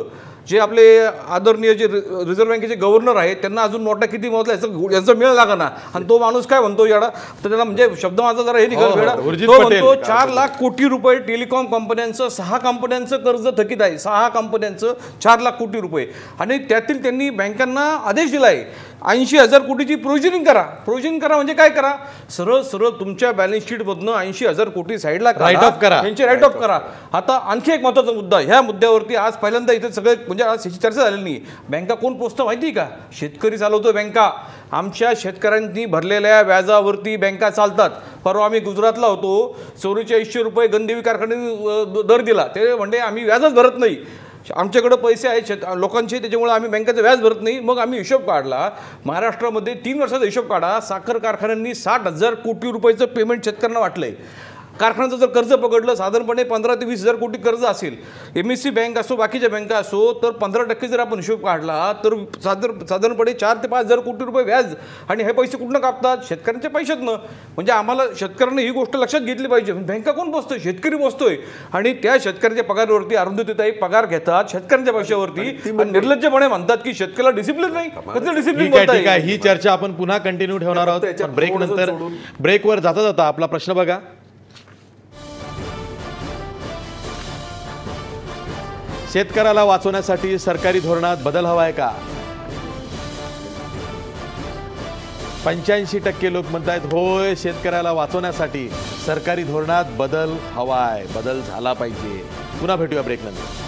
S9: जे आपले आदरणीय जे रिझर्व्ह बँकेचे गव्हर्नर आहेत त्यांना अजून नोटा किती मोजला याचा मेळ लागना, आणि तो माणूस काय म्हणतो याडा, तर त्याला म्हणजे शब्द माझा जरा हे निघाल वेळा, तो म्हणतो 4 लाख कोटी रुपये टेलिकॉम कंपन्यांचं 6 कंपन्यांचं कर्ज थकीत आहे, 6 कंपन्यांचं 4 लाख कोटी रुपये, आणि त्यातील त्यांनी बँकांना आदेश दिला आहे 80,000 कोटीची प्रोव्हिजनिंग करा. प्रोव्हिजन करा म्हणजे काय करा, सरळ सरळ तुमच्या बॅलन्स शीटमधनं 80,000 कोटी साईडला
S3: राईट ऑफ करा,
S9: यांचे राईट ऑफ करा. आता आणखी एक महत्त्वाचा मुद्दा, ह्या मुद्द्यावरती आज पहिल्यांदा इथे सगळे म्हणजे आज याची चर्चा झालेली नाही. बँका कोण पोचतं माहिती आहे का, शेतकरी चालवतो बँका. आमच्या शेतकऱ्यांनी भरलेल्या व्याजावरती बँका चालतात. परवा आम्ही गुजरातला होतो, 4400 रुपये गंदेवी कारखान्याने दर दिला, ते म्हणजे आम्ही व्याजच भरत नाही, आमच्याकडे पैसे आहेत लोकांचे, त्याच्यामुळे आम्ही बँकेचं व्याज भरत नाही. मग आम्ही हिशोब काढला, महाराष्ट्रामध्ये 3 वर्षाचा हिशोब काढा, साखर कारखान्यांनी 60,000 कोटी रुपयाचं पेमेंट शेतकऱ्यांना वाटलंय. कारखान्याचं जर कर्ज पकडलं साधारणपणे 15 ते 20,000 कोटी कर्ज असेल, MSC बँक असो बाकीच्या बँका असो, तर 15% जर आपण हिशोब काढला तर साधारणपणे 4 ते 5,000 कोटी रुपये व्याज. आणि हे पैसे कुठनं कापतात, शेतकऱ्यांच्या पैशातनं. म्हणजे आम्हाला शेतकऱ्यांना ही गोष्ट लक्षात घेतली पाहिजे. बँका कोण बसतोय, शेतकरी बसतोय, आणि त्या शेतकऱ्याच्या पगारावरती अरुंधतीताई पगार घेतात शेतकऱ्यांच्या पैशावरती, निर्लज्जपणे म्हणतात की शेतकऱ्याला डिसिप्लिन नाही. कसं डिसिप्लिन
S3: ठीक आहे, ही चर्चा आपण पुन्हा कंटिन्यू ठेवणार आहोत ब्रेक नंतर. ब्रेकवर जाता जाता आपला प्रश्न बघा, शेतकऱ्याला वाचवण्यासाठी सरकारी धोरणात बदल हवा आहे का? 85% लोक म्हणतायत होय, शेतकऱ्याला वाचवण्यासाठी सरकारी धोरणात बदल हवाय, बदल झाला पाहिजे. पुन्हा भेटूया ब्रेक नंतर.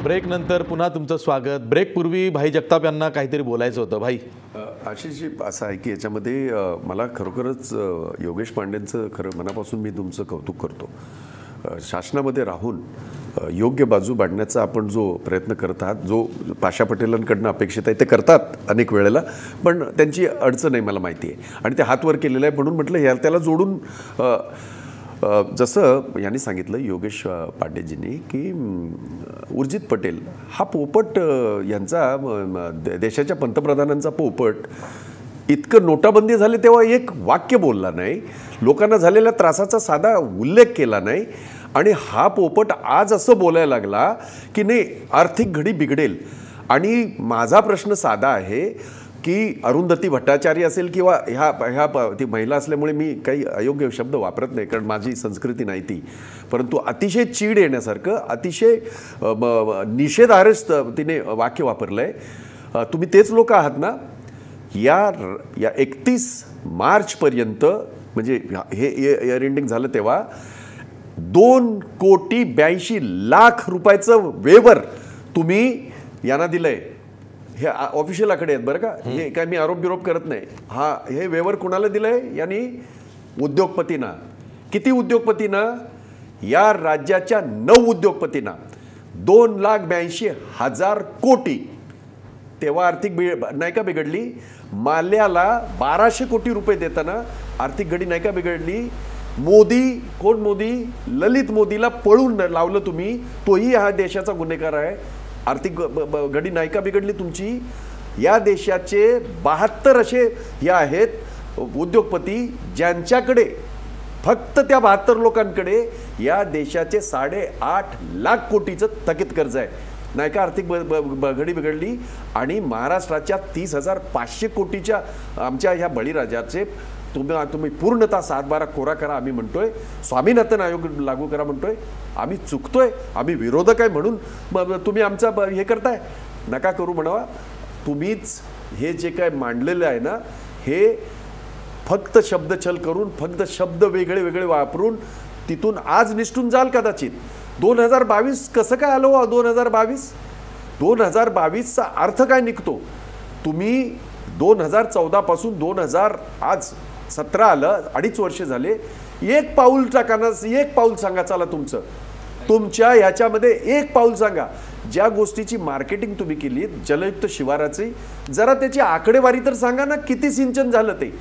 S3: ब्रेक नंतर पुन्हा तुमचं स्वागत. ब्रेकपूर्वी भाई जगताप यांना काहीतरी बोलायचं होतं. भाई
S7: आशिषजी, असं आहे की याच्यामध्ये मला खरोखरच योगेश पांडेंचं खरं मनापासून मी तुमचं कौतुक करतो. शासनामध्ये राहून योग्य बाजू मांडण्याचा आपण जो प्रयत्न करत आहात, जो पाशा पटेलांकडनं अपेक्षित आहे ते करतात अनेक वेळेला, पण त्यांची अडचण आहे मला माहिती आहे, आणि ते हातवर केलेलं आहे. म्हणून म्हटलं त्याला जोडून जसं यांनी सांगितलं योगेश पांडेजींनी की उर्जित पटेल हा पोपट यांचा देशाच्या पंतप्रधानांचा पोपट इतकं नोटाबंदी झाली तेव्हा एक वाक्य बोलला नाही, लोकांना झालेल्या त्रासाचा साधा उल्लेख केला नाही, आणि हा पोपट आज असं बोलायला लागला की नाही आर्थिक घडी बिघडेल. आणि माझा प्रश्न साधा आहे की अरुंधती भट्टाचार्य असेल किंवा ह्या ती महिला असल्यामुळे मी काही अयोग्य शब्द वापरत नाही कारण माझी संस्कृती नाही ती, परंतु अतिशय चीड येण्यासारखं अतिशय निषेधार्ह तिने वाक्य वापरलं आहे. तुम्ही तेच लोक आहात ना, या 31 मार्चपर्यंत म्हणजे हे इयर एंडिंग झालं तेव्हा 2,82,00,000 रुपयाचं वेवर तुम्ही यांना दिलंय. हे ऑफिशियल आकडे आहेत बरं का, हे काय मी आरोप बिरोप करत नाही. हे वेवर कुणाला दिलंय यांनी? उद्योगपतींना. किती उद्योगपतींना? या राज्याच्या 9 उद्योगपतींना 2,82,000 कोटी. तेव्हा आर्थिक नाही का बिघडली? माल्याला 1,200 कोटी रुपये देताना आर्थिक घडी नाही का बिघडली? मोदी, कोण मोदी? ललित मोदीला पळून लावलं तुम्ही, तोही हा देशाचा गुन्हेगार आहे. आर्थिक घडी नाही का बिघडली तुमची? या देशाचे 72 असे हे आहेत उद्योगपती ज्यांच्याकडे फक्त त्या 72 लोकांकडे या देशाचे 8.5 लाख कोटीचं थकीत कर्ज आहे. नाही का आर्थिक घडी बिघडली? आणि महाराष्ट्राच्या 30,500 कोटीच्या आमच्या ह्या बळीराजाचे तुम्ही पूर्णतः 7/12 कोरा करा आम्ही म्हणतोय, स्वामीनाथन आयोग लागू करा म्हणतोय. आम्ही चुकतोय, आम्ही विरोधक आहे म्हणून तुम्ही आमचा हे करताय? नका करू म्हणावा. तुम्हीच हे जे काय मांडलेलं आहे ना, हे फक्त शब्दछल करून, फक्त शब्द वेगळे वेगळे वापरून तिथून आज निष्ठून जाल कदाचित. 2022 कसं काय आलो? 2022चा अर्थ काय निघतो? तुम्ही 2014 पासून 2017 आलं, 2.5 वर्ष झाले. एक पाऊल टाकाना, एक पाऊल सांगा चला तुमच्या ह्याच्यामध्ये एक पाऊल सांगा. ज्या गोष्टीची मार्केटिंग तुम्ही केली जलयुक्त शिवाराची, जरा त्याची आकडेवारी तर सांगा ना, किती सिंचन झालं ते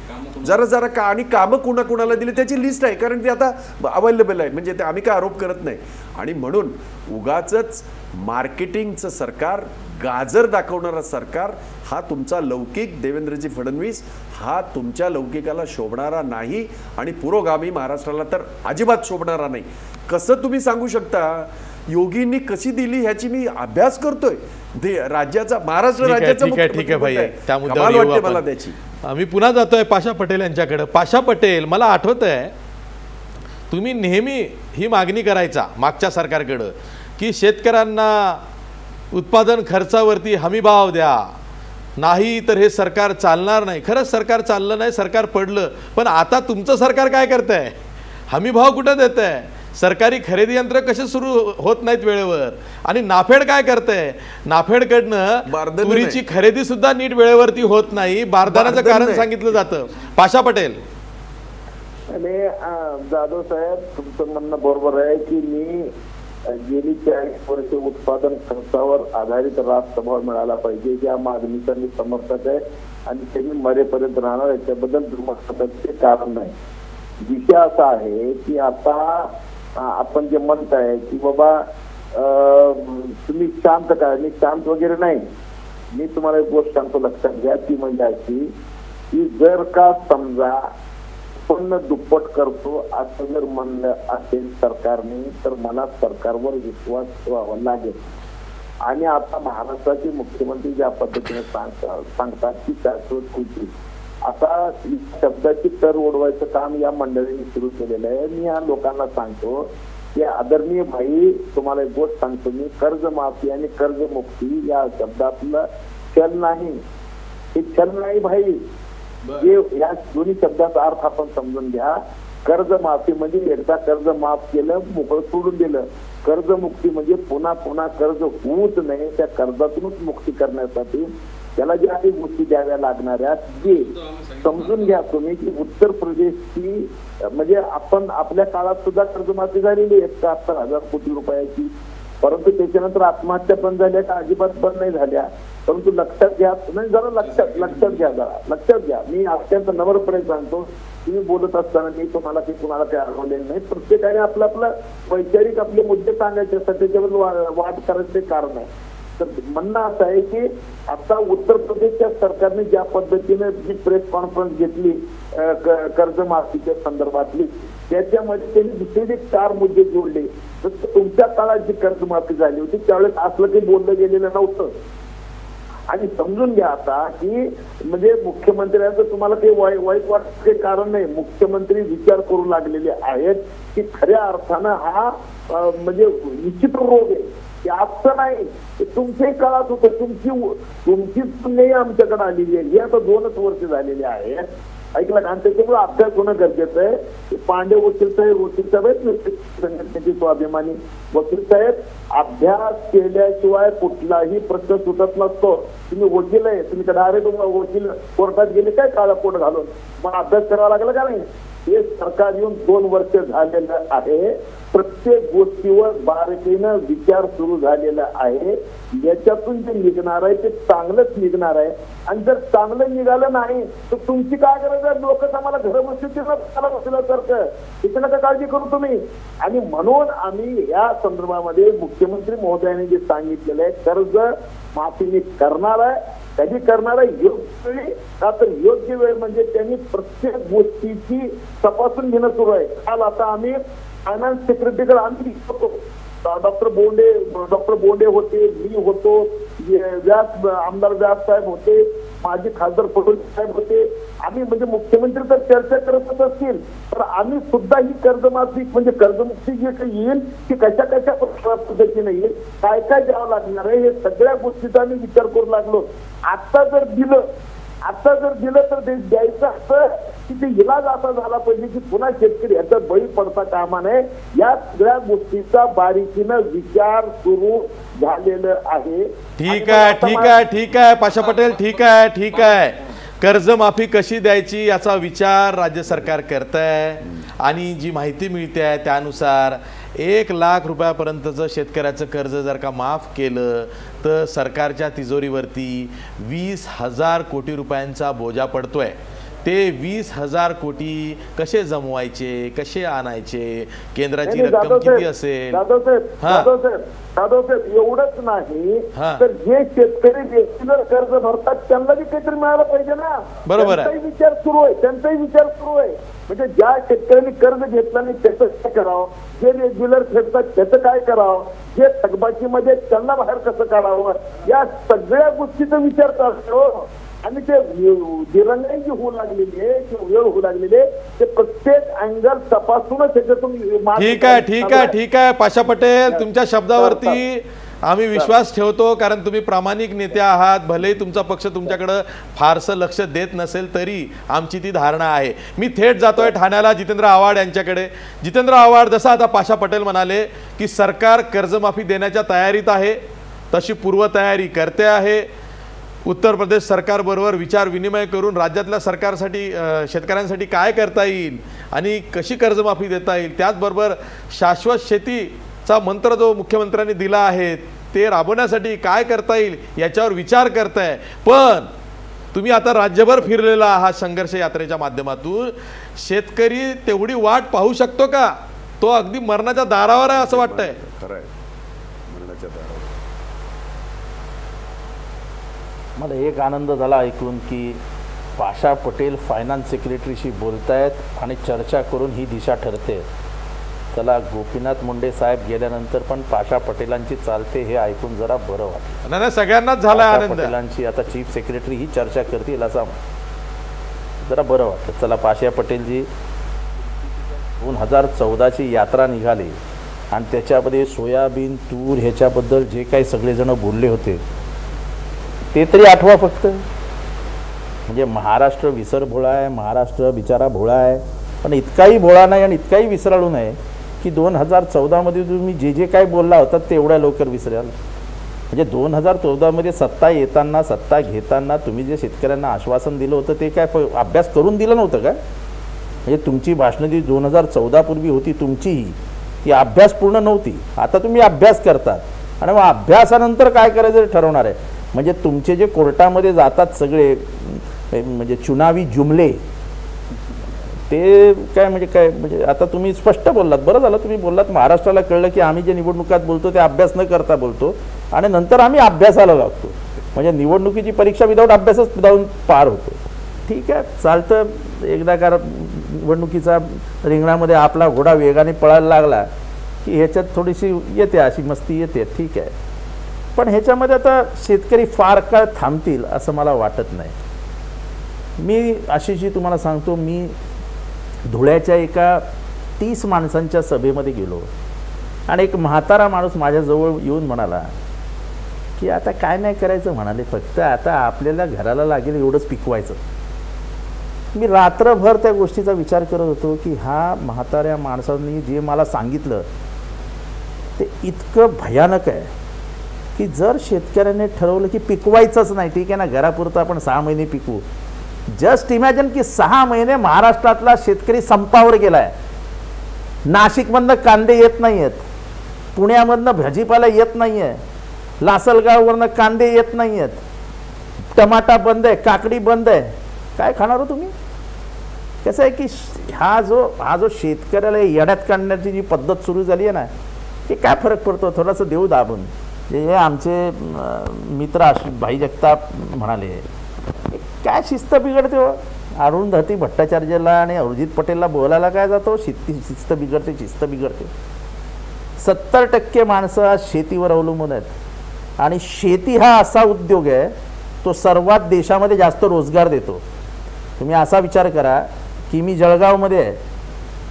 S7: जरा का, आणि कामं कुणाकुणाला दिली त्याची लिस्ट आहे, कारण ती आता अवेलेबल आहे, म्हणजे ते आम्ही काय आरोप करत नाही. आणि म्हणून उगाचच मार्केटिंगचं सरकार, गाजर दाखवणारं सरकार, हा तुमचा लौकिक देवेंद्रजी फडणवीस हा तुमच्या लौकिकाला शोभणारा नाही आणि पुरोगामी महाराष्ट्राला तर अजिबात शोभणारा नाही. कसं तुम्ही सांगू शकता? योगींनी कशी दिली ह्याची मी अभ्यास करतोय राज्याचा, महाराष्ट्र राज्याचा.
S3: ठीक आहे भाई, त्या
S7: मुद्द्यावर वाटते मला त्याची.
S3: मी पुन्हा जातोय पाशा पटेल यांच्याकडे. पाशा पटेल, मला आठवत आहे तुम्ही नेहमी ही मागणी करायचा मागच्या सरकारकडं की शेतकऱ्यांना उत्पादन खर्चावरती हमी भाव द्या, नाही तर हे सरकार चालणार नाही. खरंच सरकार चाललं नाही, सरकार पडलं. पण आता तुमचं सरकार काय करतंय? हमी भाव कुठं देत आहे? सरकारी खरेदी यंत्र कसे सुरू होत नाहीत वेळेवर. आणि नाफेड काय करतंय? नाफेडकडनं तुरीची खरेदी सुद्धा नीट वेळेवरती होत नाही. बारदानाचं कारण सांगितलं जातं. पाशा पटेल.
S4: आणि जाधव साहेब, तुमचं म्हणणं बरोबर आहे की मी गेली 40 वर्ष उत्पादन खर्चावर आधारित राजसभा मिळाला पाहिजे या मागणीचा मी समर्थक आहे आणि ते मी मरेपर्यंत राहणार. याच्याबद्दल दुर्मताचे कारण नाही. विषय असा आहे की आता आपण जे म्हणताय की बाबा तुम्ही शांत काय, मी शांत वगैरे नाही. मी तुम्हाला एक गोष्ट सांगतो, लक्षात घ्या. ती म्हणजे अशी की जर का समजा उत्पन्न दुप्पट करतो असं जर म्हणलं असेल सरकारने, तर मला सरकारवर विश्वास ठेवावा लागेल. आणि आता महाराष्ट्राचे मुख्यमंत्री ज्या पद्धतीने सांगतात की शाश्वत कृती, आता शब्दाची तर ओढवायचं काम या मंडळीने सुरू केलेलं आहे. मी या लोकांना सांगतो की आदरणीय भाई, तुम्हाला एक गोष्ट सांगतो मी, कर्जमाफी आणि कर्जमुक्ती या शब्दातलं छल नाही, हे छल नाही भाई. जे या दोन्ही शब्दाचा अर्थ आपण समजून घ्या. कर्जमाफी म्हणजे एकदा कर्ज माफ केलं, मोकळं सोडून दिलं. कर्जमुक्ती म्हणजे पुन्हा पुन्हा कर्ज होऊच नये, त्या कर्जातूनच मुक्ती करण्यासाठी त्याला ज्या काही गोष्टी द्याव्या लागणाऱ्या जे समजून घ्या तुम्ही की उत्तर प्रदेशची म्हणजे आपण आपल्या काळात सुद्धा कर्जमाफी झालेली 71,000 कोटी रुपयाची, परंतु त्याच्यानंतर आत्महत्या पण झाल्या का? अजिबात पण नाही झाल्या. परंतु लक्षात घ्या, नाही जरा लक्षात घ्या. मी अत्यंत नम्रपणे सांगतो, तुम्ही बोलत असताना मी तुम्हाला की कुणाला काही अडवलेलं नाही. प्रत्येकाने आपलं आपलं वैचारिक आपले मुद्दे सांगायचे असतात, त्याच्यावर वाद करायचे कारण आहे. तर म्हणणं असं आहे की आता उत्तर प्रदेशच्या सरकारने ज्या पद्धतीने जी प्रेस कॉन्फरन्स घेतली कर्जमाफीच्या संदर्भातली, त्याच्यामध्ये त्यांनी दुसरे 4 मुद्दे जोडले. तर तुमच्या काळात जी कर्जमाफी झाली होती त्यावेळेस असलं काही बोललं गेलेलं नव्हतं. आणि समजून घ्या आता की म्हणजे मुख्यमंत्र्यांचं तुम्हाला काही वाईट वाटत कारण नाही. मुख्यमंत्री विचार करू लागलेले आहेत की खऱ्या अर्थानं हा म्हणजे विचित्र रोग आहे. असं नाही, तुमच्याही काळात होतं. तुमची पुण्यही आमच्याकडे आलेली आहे. हे आता 2च वर्ष झालेली आहेत, ऐकलं का? आणि त्याच्यामुळे अभ्यास होणं गरजेचं आहे. पांडे वकील साहेब संघटनेचे स्वाभिमानी वकील साहेब, अभ्यास केल्याशिवाय कुठलाही प्रश्न सुटत नसतो. तुम्ही वकील आहे, तुम्ही डायरेक्ट वकील कोर्टात गेले काय काळा कोट घालून, मग अभ्यास करावा लागला का नाही? हे सरकार येऊन 2 वर्ष झालेलं आहे. प्रत्येक गोष्टीवर बारकाईनं विचार सुरू झालेला आहे. याच्यातून जे निघणार आहे ते चांगलंच निघणार आहे. आणि जर चांगलं निघालं नाही तर तुमची काय गरज आहे? लोक आम्हाला घर बसल्यासारखं, तिथे नका काळजी करू तुम्ही. आणि म्हणून आम्ही या संदर्भामध्ये मुख्यमंत्री महोदयांनी जे सांगितलेलं आहे, कर्ज माफी मी करणार आहे. कधी करणार आहे? योग्य वेळी. का तर योग्य वेळ म्हणजे त्यांनी प्रत्येक गोष्टीची तपासून घेणं सुरू आहे. काल आता आम्ही फायनान्स सेक्रेटरीकडे आम्ही होतो, डॉक्टर बोंडे होते, मी होतो, आमदार व्यास साहेब होते, माजी खासदार फडणवीस साहेब होते. आम्ही म्हणजे मुख्यमंत्री तर चर्चा करतच असतील, तर आम्ही सुद्धा ही कर्जमाफी म्हणजे कर्जमुक्ती जे काही येईल ती कशा पद्धतीने येईल, काय काय द्यावं लागणार आहे, हे सगळ्या गोष्टीचा आम्ही विचार करू लागलो. आता जर दिलं तर ते द्यायचं असतं की ते इलाज असा झाला पाहिजे की पुन्हा शेतकरी याचा बळी पडता कामा नये. या सगळ्या गोष्टीचा बारीकीनं विचार सुरू झालेलं आहे.
S3: ठीक आहे पाशा पटेल, ठीक आहे. कर्जमाफी कशी द्यायची याचा विचार राज्य सरकार करत आहे आणि जी माहिती मिळते आहे त्यानुसार 1 लाख रुपयापर्यंतचं शेतकऱ्याचं कर्ज जर का माफ केलं तर सरकारच्या तिजोरीवरती 20,000 कोटी रुपयांचा बोजा पडतोय. ते 20,000 कोटी कसे जमवायचे, कसे आणायचे, केंद्राची रक्कम किती असेल?
S4: साधवसाहेब एवढंच नाही तर जे शेतकरी व्यक्तीवर कर्ज भरतात त्यांना बी काहीतरी मिळालं पाहिजे ना.
S3: बरोबर आहे.
S4: त्यांचाही विचार सुरू आहे. म्हणजे ज्या शेतकऱ्यांनी कर्ज घेतलं नाही त्याचं काय करावं, जे रेग्युलर फेडतात त्याचं काय करावं, जे थकबाकीमध्ये त्यांना बाहेर कसं काढावं, या सगळ्या गोष्टीचा विचार करतो. आणि ते दिरंगाई जी होऊ लागलेली आहे किंवा वेळ होऊ लागलेली आहे ते प्रत्येक अँगल तपासूनच त्याच्यातून.
S3: ठीक आहे पाशा पटेल, तुमच्या शब्दावरती आम्ही विश्वास ठेवतो कारण तुम्ही प्रामाणिक नेते आहात. भलेही तुमचा पक्ष तुमच्याकडं फारसं लक्ष देत नसेल तरी आमची ती धारणा आहे. मी थेट जातोय ठाण्याला जितेंद्र आव्हाड यांच्याकडे. जितेंद्र आव्हाड, जसं आता पाशा पटेल म्हणाले की सरकार कर्जमाफी देण्याच्या तयारीत आहे, तशी पूर्वतयारी करते आहे. उत्तर प्रदेश सरकारबरोबर विचार विनिमय करून राज्यातल्या सरकारसाठी शेतकऱ्यांसाठी काय करता येईल आणि कशी कर्जमाफी देता येईल, त्याचबरोबर शाश्वत शेतीचा मंत्र जो मुख्यमंत्र्यांनी दिला आहे ते राबवण्यासाठी काय करता येईल याच्यावर विचार करताय. पण तुम्ही आता राज्यभर फिरलेला आहात संघर्ष यात्रेच्या माध्यमातून, शेतकरी तेवढी वाट पाहू शकतो का? तो अगदी मरणाच्या दारावर आहे असं वाटतंय.
S7: खरंय, मरणाच्या दारावर.
S10: मला एक आनंद झाला ऐकून की पाशा पटेल फायनान्स सेक्रेटरीशी बोलतायत आणि चर्चा करून ही दिशा ठरते. चला, गोपीनाथ मुंडे साहेब गेल्यानंतर पण पाशा पटेलांची चालते हे ऐकून जरा बरं वाटलं.
S3: नाही, सगळ्यांनाच झाला आनंद.
S10: पटेलांची आता चीफ सेक्रेटरी ही चर्चा करतील असं जरा बरं वाटलं. चला, पाशा पटेलजी 2014ची यात्रा निघाली आणि त्याच्यामध्ये सोयाबीन, तूर ह्याच्याबद्दल जे काही सगळेजण बोलले होते ते तरी आठवा फक्त. म्हणजे महाराष्ट्र विसर भोळा आहे, महाराष्ट्र बिचारा भोळा आहे, पण इतकाही भोळा नाही आणि इतकाही विसराळू नाही की 2014मध्ये तुम्ही जे जे काय बोलला होता ते एवढ्या लवकर विसराल. म्हणजे 2014मध्ये सत्ता येताना, सत्ता घेताना तुम्ही जे शेतकऱ्यांना आश्वासन दिलं होतं ते काय अभ्यास करून दिलं नव्हतं का? म्हणजे तुमची भाषणं जी 2014 पूर्वी होती तुमचीही, ती अभ्यास पूर्ण नव्हती. आता तुम्ही अभ्यास करतात आणि मग अभ्यासानंतर काय करायचं ठरवणार आहे. म्हणजे तुमचे जे कोर्टामध्ये जातात सगळे म्हणजे चुनावी जुमले ते काय म्हणजे आता तुम्ही स्पष्ट बोललात. बरं झालं तुम्ही बोललात. महाराष्ट्राला कळलं की आम्ही जे निवडणुकात बोलतो ते अभ्यास न करता बोलतो आणि नंतर आम्ही अभ्यासाला लागतो. म्हणजे निवडणुकीची परीक्षा विदाऊट अभ्यासच जाऊन पार होतो. ठीक आहे, चालतं. एकदा का निवडणुकीचा रिंगणामध्ये आपला घोडा वेगाने पळायला लागला की ह्याच्यात थोडीशी येते, अशी मस्ती येते. ठीक आहे, पण ह्याच्यामध्ये आता शेतकरी फार काळ थांबतील असं मला वाटत नाही. मी आशिषजी तुम्हाला सांगतो, मी धुळ्याच्या एका 30 माणसांच्या सभेमध्ये गेलो आणि एक म्हातारा माणूस माझ्याजवळ येऊन म्हणाला की आता काय नाही करायचं म्हणाले, फक्त आता आपल्याला घराला लागेल एवढंच पिकवायचं. मी रात्रभर त्या गोष्टीचा विचार करत होतो की हा म्हाताऱ्या माणसांनी जे मला सांगितलं ते इतकं भयानक आहे की जर शेतकऱ्याने ठरवलं की पिकवायचंच नाही, ठीक आहे ना, घरापुरतं आपण 6 महिने पिकवू. जस्ट इमॅजिन की 6 महिने महाराष्ट्रातला शेतकरी संपावर गेला आहे. नाशिकमधनं कांदे येत नाही आहेत, पुण्यामधनं भाजीपाला येत नाही आहे, लासलगाववरनं कांदे येत नाही आहेत, टमाटा बंद आहे, काकडी बंद आहे. काय खाणार हो तुम्ही? कसं आहे की हा जो शेतकऱ्याला येड्यात काढण्याची जी पद्धत सुरू झाली आहे ना, की काय फरक पडतो थोडंसं देऊ दाबून. हे आमचे मित्र भाई जगताप म्हणाले काय शिस्त बिघडते हो. अरुंधती भट्टाचार्यला आणि अभिजित पटेलला बोलायला काय जातो, शिस्त बिघडते, शिस्त बिघडते. 70% माणसं आज शेतीवर अवलंबून आहेत आणि शेती हा असा उद्योग आहे तो सर्वात देशामध्ये जास्त रोजगार देतो. तुम्ही असा विचार करा की मी जळगावमध्ये आहे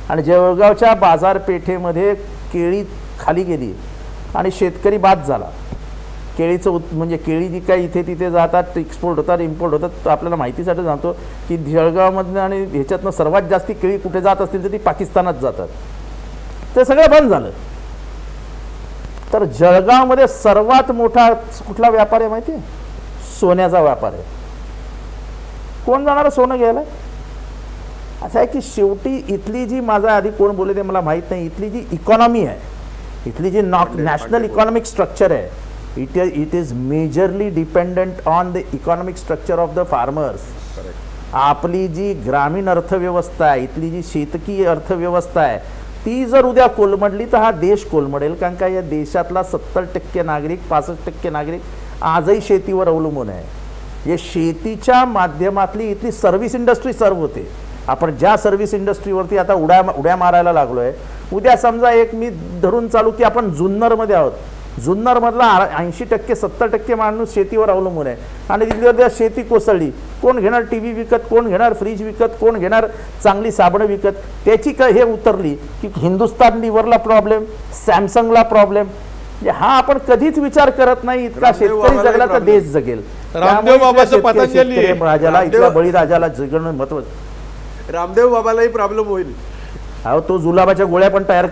S10: आणि जळगावच्या बाजारपेठेमध्ये केळी खाली गेली आणि शेतकरी बाद झाला. केळीचं म्हणजे केळी जी काय इथे तिथे जातात, एक्सपोर्ट होतात, इम्पोर्ट होतात. आपल्याला माहितीसाठी सांगतो की जळगावमधनं आणि ह्याच्यातनं सर्वात जास्ती केळी कुठे जात असतील तर ती पाकिस्तानात जातात. ते सगळं बंद झालं. तर जळगावमध्ये सर्वात मोठा कुठला व्यापार आहे माहिती आहे? सोन्याचा व्यापार आहे. कोण जाणार सोनं घ्यायला? असं आहे की शेवटी इथली जी, माझा आधी कोण बोलले ते मला माहीत नाही, इथली जी इकॉनॉमी आहे, इथली जी नॅशनल इकॉनॉमिक स्ट्रक्चर आहे, it is majorly dependent on the economic structure of the farmers. आपली जी ग्रामीण अर्थव्यवस्था आहे, इथली जी शेतकी अर्थव्यवस्था आहे, ती जर उद्या कोलमडली तर हा देश कोलमडेल. कारण का या देशातला 70% नागरिक, 65% नागरिक आजही शेतीवर अवलंबून आहे. या शेतीच्या माध्यमातली इथली सर्व्हिस इंडस्ट्री सर्व होते. आपण ज्या सर्व्हिस इंडस्ट्रीवरती आता उड्या मारायला लागलो आहे, उद्या समजा एक मी धरून चालू की आपण जुन्नरमध्ये आहोत, जुन्नरमधला 80% 70% माणूस शेतीवर अवलंबून आहे आणि तिथली शेती कोसळली, कोण घेणार टी व्ही विकत, कोण घेणार फ्रीज विकत, कोण घेणार चांगली साबणं विकत? त्याची काय हे उतरली की हिंदुस्तान लिव्हरला प्रॉब्लेम, सॅमसंगला प्रॉब्लेम. हा आपण कधीच विचार करत नाही. इतका शेतकरी जगला तर देश जगेल.
S3: रामदेव बाबाचं पतंजली
S10: राजाला, इथल्या बळीराजाला जगणं महत्वाचं.
S7: रामदेव बाबालाही प्रॉब्लेम होईल.
S10: अहो तो जुलाबाच्या गोळ्या पण तयार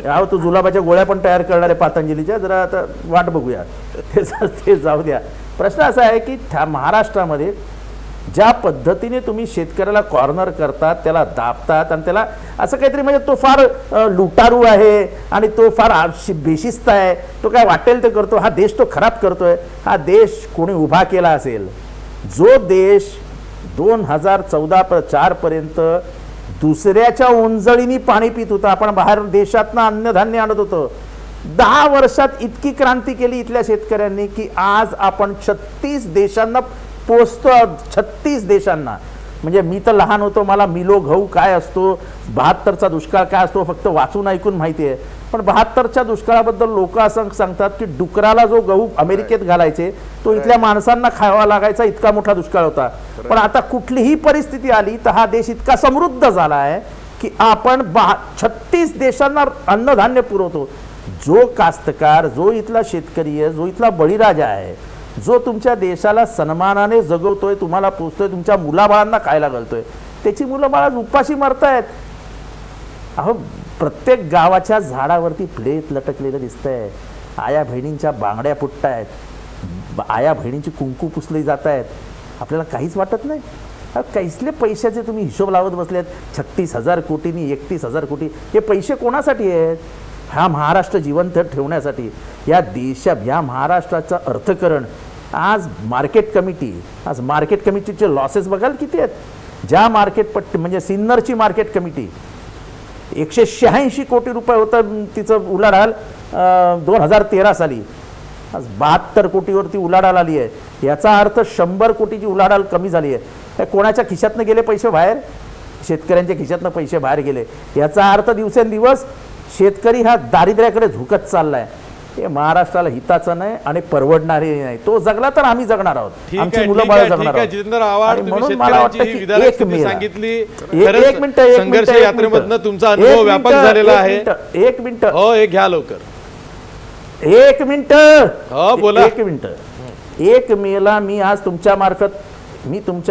S10: अहो तो जुलाबाच्या गोळ्या पण तयार करणार आहे पतंजलीच्या. जरा आता वाट बघूया, ते जाऊ द्या. प्रश्न असा आहे की महाराष्ट्रामध्ये ज्या पद्धतीने तुम्ही शेतकऱ्याला कॉर्नर करतात, त्याला दाबतात आणि त्याला असं काहीतरी म्हणजे तो फार लुटारू आहे आणि तो फार बेशिस्त आहे, तो काय वाटेल ते करतो, हा देश तो खराब करतोय. हा देश कोणी उभा केला असेल? जो देश 2014-4 पर्यंत दुसऱ्याच्या ओंजळीनी पाणी पित होता, आपण बाहेर देशातनं अन्नधान्य आणत होतो. 10 वर्षात इतकी क्रांती केली इथल्या शेतकऱ्यांनी की आज आपण 36 देशांना पोचतो. 36 देशांना. म्हणजे मी तर लहान होतो, मला मिलो गहू काय असतो, 72चा दुष्काळ काय असतो फक्त वाचून ऐकून माहिती आहे. पण 72च्या दुष्काळाबद्दल लोक असं सांगतात की डुकराला जो गहू अमेरिकेत घालायचे तो इथल्या माणसांना खावा लागायचा, इतका मोठा दुष्काळ होता. पण आता कुठलीही परिस्थिती आली तर हा देश इतका समृद्ध झाला आहे की आपण 36 देशांना अन्नधान्य पुरवतो. जो कास्तकार, जो इथला शेतकरी आहे, जो इथला बळीराजा आहे, जो तुमच्या देशाला सन्मानाने जगवतोय, तुम्हाला पोचतोय, तुमच्या मुलाबाळांना खायला घालतोय, त्याची मुलं बाळा उपाशी मरतायत. अहो प्रत्येक गावाच्या झाडावरती प्लेट लटकलेलं दिसतंय, आया बहिणींच्या बांगड्या फुटतायत, आया बहिणींची कुंकू पुसली जात आहेत. आपल्याला काहीच वाटत नाही. कैसले पैशाचे तुम्ही हिशोब लावत बसलेत. 36,000 कोटींनी 31,000 कोटी, हे पैसे कोणासाठी आहेत? हा महाराष्ट्र जिवंत ठेवण्यासाठी. या महाराष्ट्राचं अर्थकरण आज मार्केट कमिटीचे लॉसेस बघाल किती आहेत. ज्या मार्केट पट्टी म्हणजे सिन्नरची मार्केट कमिटी 186 कोटी रुपये होतं तिचं उलाढाल 2013 साली, आज 72 कोटीवरती उलाढाल आली आहे. याचा अर्थ 100 कोटीची उलाढाल कमी झाली आहे. कोणाच्या खिशातनं गेले पैसे बाहेर? शेतकऱ्यांच्या खिशातनं पैसे बाहेर गेले. याचा अर्थ दिवसेंदिवस शेतकरी हा दारिद्र्याकडे झुकत चाललाय. हे महाराष्ट्राला हिताचं नाही आणि परवडणारे नाही. तो जगला तर आम्ही जगणार आहोत, आमची मुलं बाळ जगणार आहोत.
S3: जितेंद्र आव्हाड,
S10: म्हणून मला वाटतं की एक मिनिट
S3: संघर्ष यात्रेमधनं तुमचा अनुभव व्यापक झालेला आहे.
S10: एक मिनिट
S3: हो, एक घ्या लवकर.
S10: 1 मिनिट
S3: हो बोला.
S10: 1 मिनिट. 1 मेला मी आज तुमच्या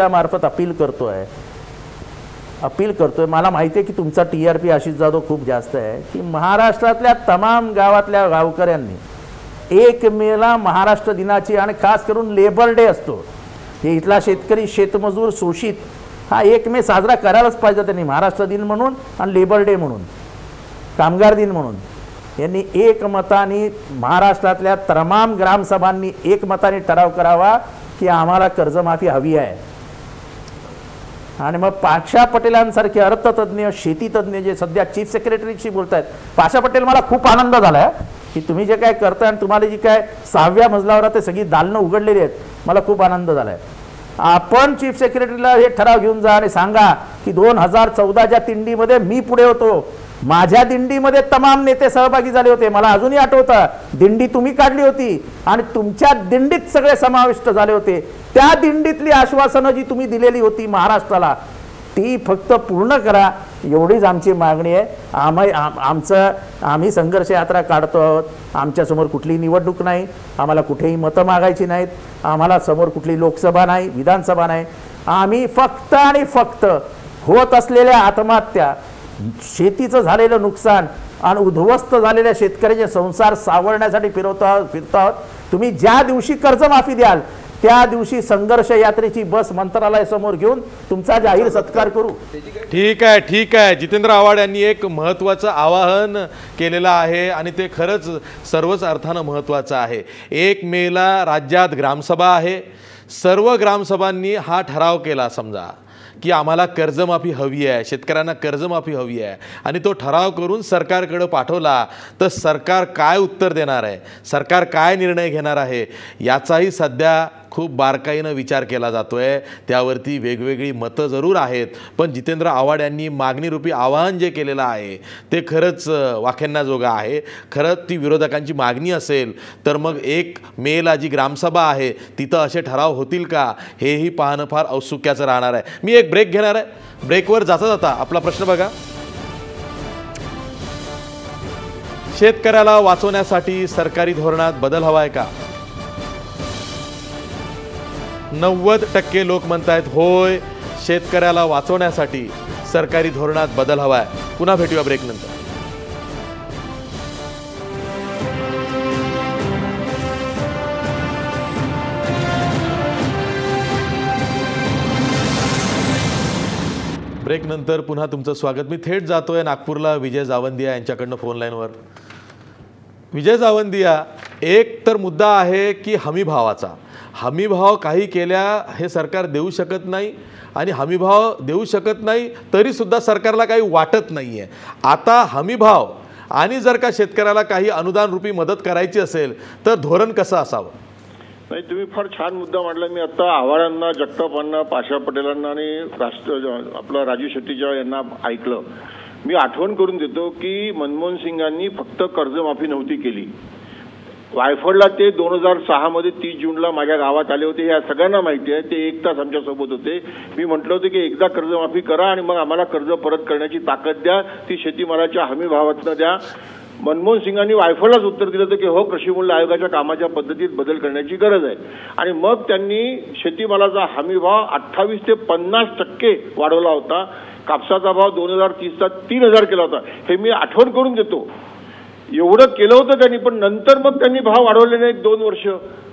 S10: मार्फत अपील करतोय. मला माहिती आहे की तुमचा TRP आशिष जाधव खूप जास्त आहे, की महाराष्ट्रातल्या तमाम गावातल्या गावकऱ्यांनी 1 मेला महाराष्ट्र दिनाची आणि खास करून लेबर डे असतो, हे इथला शेतकरी शेतमजूर शोषित हा 1 मे साजरा करायलाच पाहिजे त्यांनी. महाराष्ट्र दिन म्हणून आणि लेबर डे म्हणून, कामगार दिन म्हणून यांनी एकमताने महाराष्ट्रातल्या तमाम ग्रामसभांनी एकमताने ठराव करावा की आम्हाला कर्जमाफी हवी आहे. आणि मग पाशा पटेलांसारखे अर्थतज्ञ, शेतीतज्ञ जे सध्या चीफ सेक्रेटरीशी बोलत आहेत, पाशा पटेल मला खूप आनंद झाला आहे की तुम्ही जे काय करताय आणि तुम्हाला जी काय 6व्या मजल्यावर ते सगळी दालनं उघडलेली आहेत, मला खूप आनंद झाला आहे. आपण चीफ सेक्रेटरीला हे ठराव घेऊन जा आणि सांगा की 2014च्या दिंडीमध्ये मी पुढे होतो, माझ्या दिंडीमध्ये तमाम नेते सहभागी झाले होते. मला अजूनही आठवतं, दिंडी तुम्ही काढली होती आणि तुमच्या दिंडीत सगळे समाविष्ट झाले होते. त्या दिंडीतली आश्वासनं जी तुम्ही दिलेली होती महाराष्ट्राला, ती फक्त पूर्ण करा, एवढीच आमची मागणी आहे. आम्ही संघर्ष यात्रा काढतो आहोत. आमच्यासमोर कुठली निवडणूक नाही, आम्हाला कुठेही मतं मागायची नाहीत, आम्हाला समोर कुठली लोकसभा नाही, विधानसभा नाही. आम्ही फक्त आणि फक्त होत असलेल्या आत्महत्या, शेतीचं झालेलं नुकसान आणि उद्ध्वस्त झालेल्या शेतकऱ्याचे संसार सावरण्यासाठी फिरतो आहोत. तुम्ही ज्या दिवशी कर्जमाफी द्याल त्या दिवशी संघर्ष यात्रेची बस मंत्रालयासमोर घेऊन तुमचा जाहीर सत्कार करू.
S3: ठीक आहे. जितेंद्र आव्हाड यांनी एक महत्त्वाचं आवाहन केलेलं आहे आणि ते खरंच सर्वच अर्थानं महत्त्वाचं आहे. 1 मेला राज्यात ग्रामसभा आहे. सर्व ग्रामसभांनी हा ठराव केला समजा की आम्हाला कर्जमाफी हवी आहे, शेतकऱ्यांना कर्जमाफी हवी आहे आणि तो ठराव करून सरकारकडे पाठवला तर सरकार काय उत्तर देणार आहे, सरकार काय निर्णय घेणार आहे याचाही सध्या खूप बारकाईनं विचार केला जातोय. त्यावरती वेगवेगळी मतं जरूर आहेत, पण जितेंद्र आव्हाड यांनी मागणीरूपी आवाहन जे केलेलं आहे ते खरंच वाखेण्याजोगं आहे. खरंच ती विरोधकांची मागणी असेल तर मग 1 मेला जी ग्रामसभा आहे तिथं असे ठराव होतील का हेही पाहणं फार औत्सुक्याचं राहणार आहे. मी एक ब्रेक घेणार आहे. ब्रेकवर जाता जाता आपला प्रश्न बघा. शेतकऱ्याला वाचवण्यासाठी सरकारी धोरणात बदल हवा आहे का? 90% लोक म्हणतायत होय, शेतकऱ्याला वाचवण्यासाठी सरकारी धोरणात बदल हवा आहे. पुन्हा भेटूया ब्रेक नंतर. ब्रेक नंतर पुन्हा तुमचं स्वागत. मी थेट जातोय नागपूरला विजय जावंदिया यांच्याकडनं फोन लाईनवर. विजय जावंदिया, एक तर मुद्दा आहे की हमीभावाचा. हमीभाव काही केल्या हे सरकार देऊ शकत नाही आणि हमीभाव देऊ शकत नाही तरी सुद्धा सरकारला काही वाटत नाही आहे. आता हमीभाव आणि जर का शेतकऱ्याला काही अनुदान रूपी मदत करायची असेल तर धोरण कसं असावं?
S6: नाही, तुम्ही फार छान मुद्दा मांडला. मी आता आव्हाडांना, जगतापांना, पाशा पटेलांना आणि आपला राजू शेट्टीच्या यांना ऐकलं. मी आठवण करून देतो की मनमोहन सिंगांनी फक्त कर्जमाफी नव्हती केली. वायफळला ते 2006 मध्ये 30 जूनला माझ्या गावात आले होते, या सगळ्यांना माहिती आहे. ते 1 तास आमच्या सोबत होते. मी म्हटलं होतं की एकदा कर्जमाफी करा आणि मग आम्हाला कर्ज परत करण्याची ताकद द्या, ती शेतीमालाच्या हमी भावातनं द्या. मनमोहन सिंगांनी वायफळलाच उत्तर दिलं होतं की हो, कृषी मूल्य आयोगाच्या कामाच्या पद्धतीत बदल करण्याची गरज आहे. आणि मग त्यांनी शेतीमालाचा हमी भाव 28 ते 50% वाढवला होता. कापसाचा भाव 2030चा 3000 केला होता. हे मी आठवण करून देतो. एवढं केलं होतं त्यांनी, पण नंतर मग त्यांनी भाव वाढवले नाही 2 वर्ष.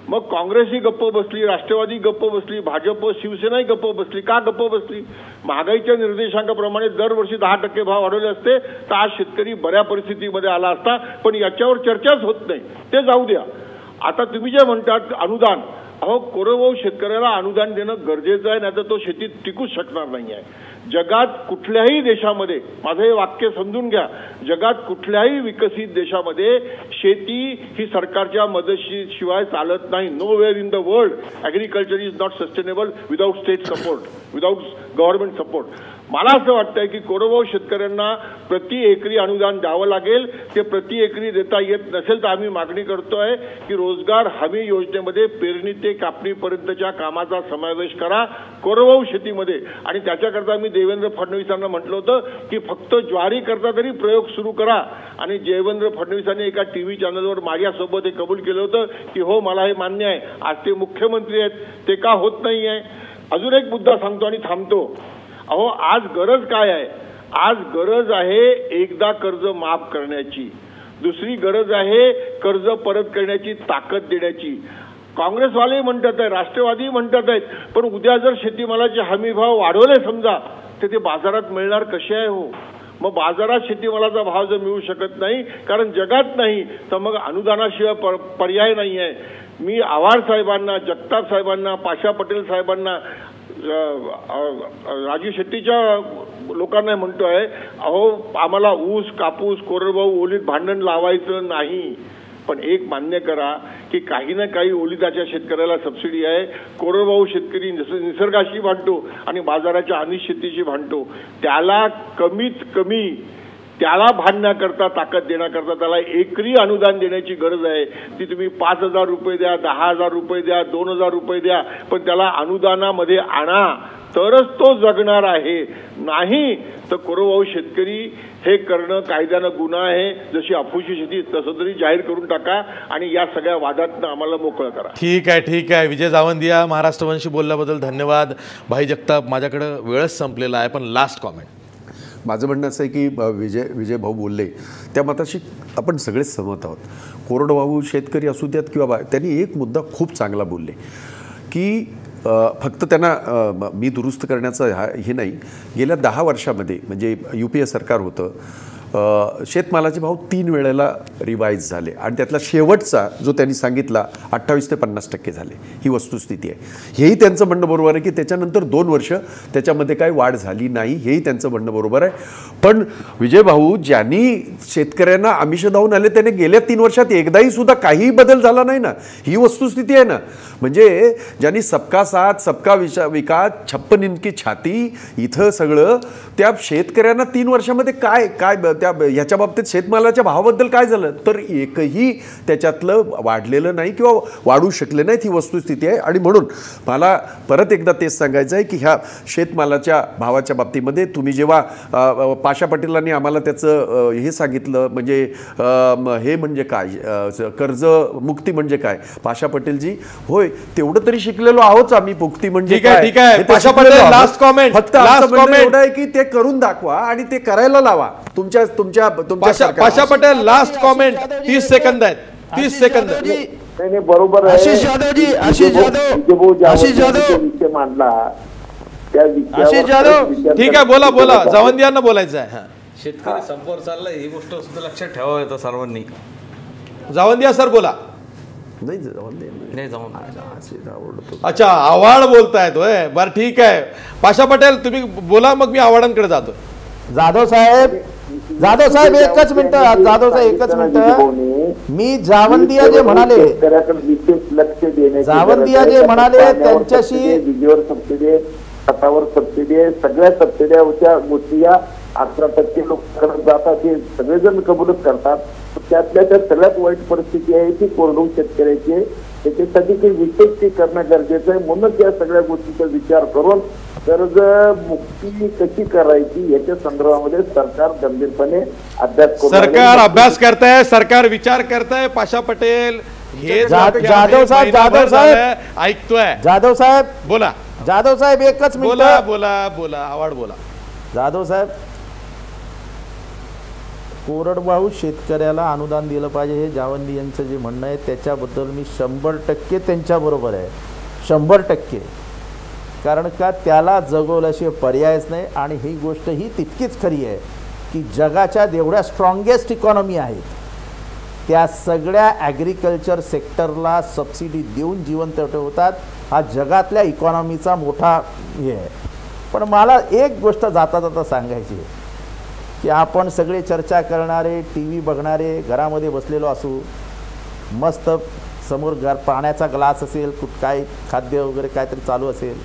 S6: मग काँग्रेसही गप्प बसली, राष्ट्रवादी गप्प बसली, भाजप, शिवसेनाही गप्प बसली. का गप्प बसली? महागाईच्या निर्देशांकाप्रमाणे दरवर्षी 10% भाव वाढवले असते तर आज शेतकरी बऱ्या परिस्थितीमध्ये आला असता. पण याच्यावर चर्चाच होत नाही. ते जाऊ द्या. आता तुम्ही जे म्हणतात अनुदान, अहो कोरडवाहू शेतकऱ्याला अनुदान देणं गरजेचं आहे, नाही तर तो शेतीत टिकूच शकणार नाही आहे. जगात कुठल्याही देशामध्ये, माझं हे वाक्य समजून घ्या, जगात कुठल्याही विकसित देशामध्ये शेती ही सरकारच्या मदतीशिवाय चालत नाही. Know where in the world agriculture is not sustainable without state support, without government support. मला असं वाटतंय की कोरडवाहू शेतकऱ्यांना प्रति एकरी अनुदान द्यावं लागेल. ते प्रति एकरी देता येत नसेल तर आम्ही मागणी करतोय की रोजगार हमी योजनेमध्ये पेरणी ते कापणीपर्यंतच्या कामाचा समावेश करा कोरडवाहू शेतीमध्ये. आणि त्याच्याकरता मी देवेंद्र फडणवीसांना म्हटलं होतं की फक्त ज्वारी करता तरी प्रयोग सुरू करा. आणि देवेंद्र फडणवीसांनी एका टीव्ही चॅनलवर माझ्यासोबत हे कबूल केलं होतं की हो, मला हे मान्य आहे. आज ते मुख्यमंत्री आहेत, ते का होत नाही आहे? अजून एक मुद्दा सांगतो आणि थांबतो. अहो, आज गरज काय आहे? आज गरज आहे एकदा कर्ज माफ करण्याची. दुसरी गरज आहे कर्ज परत करण्याची ताकद देण्याची. काँग्रेसवालेही म्हणतात आहे, राष्ट्रवादी म्हणतात आहेत, पण उद्या जर शेतीमालाचे हमी भाव वाढवले समजा तर ते बाजारात मिळणार कसे आहे हो? मग बाजारात शेतीमालाचा भाव जर मिळू शकत नाही, कारण जगात नाही, तर मग अनुदानाशिवाय पर्याय नाही आहे. मी आव्हाड साहेबांना, जगताप साहेबांना, पाशा पटेल साहेबांना, राजू शेट्टीच्या लोकांना म्हणतोय, अहो आम्हाला ऊस, कापूस, कोरडवाहू, ओलीत भांडण लावायचं नाही. पण एक मान्य करा की काही ना काही ओलिताच्या शेतकऱ्याला सबसिडी आहे. कोरडवाहू शेतकरी निसर्गाशी भांडतो आणि बाजाराच्या अनिश्चिततेशी भांडतो. त्याला कमीत कमी त्याला भांडण्याकरता, ताकद देण्याकरता त्याला एकरी अनुदान देण्याची गरज आहे. ती तुम्ही 5,000 रुपये द्या, 10,000 रुपये द्या, 2,000 रुपये द्या, पण त्याला अनुदानामध्ये आणा, तरच तो जगणार आहे. नाही तर कोरडवाहू शेतकरी हे करणं कायद्यानं गुन्हा आहे. जशी अफूची शेती तसं तरी जाहीर करून टाका आणि या सगळ्या वादातनं आम्हाला मोकळं करा.
S3: ठीक आहे. विजय जावंदिया, महाराष्ट्रवंशी बोलल्याबद्दल धन्यवाद. भाई जगताप, माझ्याकडे वेळच संपलेला आहे, पण लास्ट कॉमेंट.
S7: माझं म्हणणं असं आहे की विजय भाऊ बोलले त्या मताशी आपण सगळेच सहमत आहोत. कोरडवाहू शेतकरी असू द्यात किंवा त्यांनी एक मुद्दा खूप चांगला बोलले की फक्त त्यांना मी दुरुस्त करण्याचं हे नाही, गेल्या 10 वर्षामध्ये म्हणजे UPA सरकार होतं, शेतमालाचे भाव 3 वेळेला रिवाईज झाले आणि त्यातला शेवटचा जो त्यांनी सांगितला 28 ते 50% झाले, ही वस्तुस्थिती आहे. हेही त्यांचं म्हणणं बरोबर आहे की त्याच्यानंतर 2 वर्ष त्याच्यामध्ये काही वाढ झाली नाही, हेही त्यांचं म्हणणं बरोबर आहे. पण विजय भाऊ, ज्यांनी शेतकऱ्यांना आमिष दावून आले त्याने गेल्या 3 वर्षात एकदाही सुद्धा काहीही बदल झाला नाही ना, ही वस्तुस्थिती आहे ना. म्हणजे ज्यांनी सबका साथ सबका विकास 56 इंच की छाती, इथं सगळं त्या शेतकऱ्यांना 3 वर्षामध्ये काय काय त्या ह्याच्या बाबतीत शेतमालाच्या भावाबद्दल काय झालं तर एकही त्याच्यातलं वाढलेलं नाही किंवा वाढू शकले नाहीत, ही वस्तुस्थिती आहे. आणि म्हणून मला परत एकदा तेच सांगायचं आहे की ह्या शेतमालाच्या भावाच्या बाबतीमध्ये तुम्ही जेव्हा पाशा पटेलांनी आम्हाला त्याचं हे सांगितलं, म्हणजे हे म्हणजे काय, कर्जमुक्ती म्हणजे काय, पाशा पटेलजी होय तेवढं तरी शिकलेलो आहोत आम्ही, मुक्ती म्हणजे
S3: ठीक आहे पाशा पटेल, लास्ट कॉमेंट,
S7: फक्त लास्ट कॉमेंट एवढं आहे की ते करून दाखवा आणि ते करायला लावा. तुमच्या
S3: Pasha Patel, last comment, 30 second आहेत, 30 सेकंद.
S4: नाही बरोबर आहे.
S10: आशिष जाधव
S4: विषय मांडला त्या
S10: आशिष जाधव,
S3: ठीक आहे, बोला बोला, जावंदियांना बोलायचं आहे.
S9: शेतकरी संपर्क चाललाय, ही गोष्ट सुद्धा लक्षात ठेवावं येतं सर्वांनी.
S3: जावंदिया सर बोला.
S9: नाही
S3: अच्छा, आव्हाड बोलतायत होय, बरं ठीक आहे. पाशा पटेल तुम्ही बोला, मग मी आव्हाडांकडे जातो.
S10: जाधव साहेब एकच मिनिट, जाधव साहेब एकच मिनिट. मी जावंदिया जे म्हणाले,
S4: लक्ष देणे,
S10: जावंदिया जे म्हणाले त्यांच्याशी
S4: विजेवर सबसिडी आहे, खतावर सबसिडी आहे, सगळ्या सबसिड्याच्या गोष्टी या 18% लोक करत जातात, हे सगळेजण कबूलच करतात. त्यातल्या त्यात सगळ्यात वाईट परिस्थिती आहे ती कोरडवाहू शेतकऱ्याची आहे. त्याच्यासाठी काही विशेष करणं गरजेचं आहे. म्हणूनच या सगळ्या गोष्टीचा विचार करून कर्ज मुक्ती कशी करायची याच्या संदर्भामध्ये सरकार गंभीरपणे
S3: अभ्यास करताय, सरकार विचार करताय. पाशा पटेल हे
S10: जाधव साहेब
S3: ऐकतोय.
S10: जाधव साहेब
S3: बोला.
S10: जाधव साहेब एकच मिनिट,
S3: बोला आव्हाड बोला.
S10: जाधव साहेब, कोरडवाहू शेतकऱ्याला अनुदान दिलं पाहिजे हे जावंदी यांचं जे म्हणणं आहे त्याच्याबद्दल मी 100% त्यांच्याबरोबर आहे, 100%. कारण का त्याला जगवल्याशिवाय पर्यायच नाही. आणि ही गोष्ट ही तितकीच खरी आहे की जगाच्या जेवढ्या स्ट्रॉंगेस्ट इकॉनॉमी आहेत त्या सगळ्या ॲग्रिकल्चर सेक्टरला सबसिडी देऊन जिवंत ठेवतात. हा जगातल्या इकॉनॉमीचा मोठा हे आहे. पण मला एक गोष्ट जाता जाता सांगायची आहे की आपण सगळे चर्चा करणारे, TV बघणारे, घरामध्ये बसलेलो असू, मस्त समोर पाण्याचा ग्लास असेल, काय खाद्य वगैरे काहीतरी चालू असेल,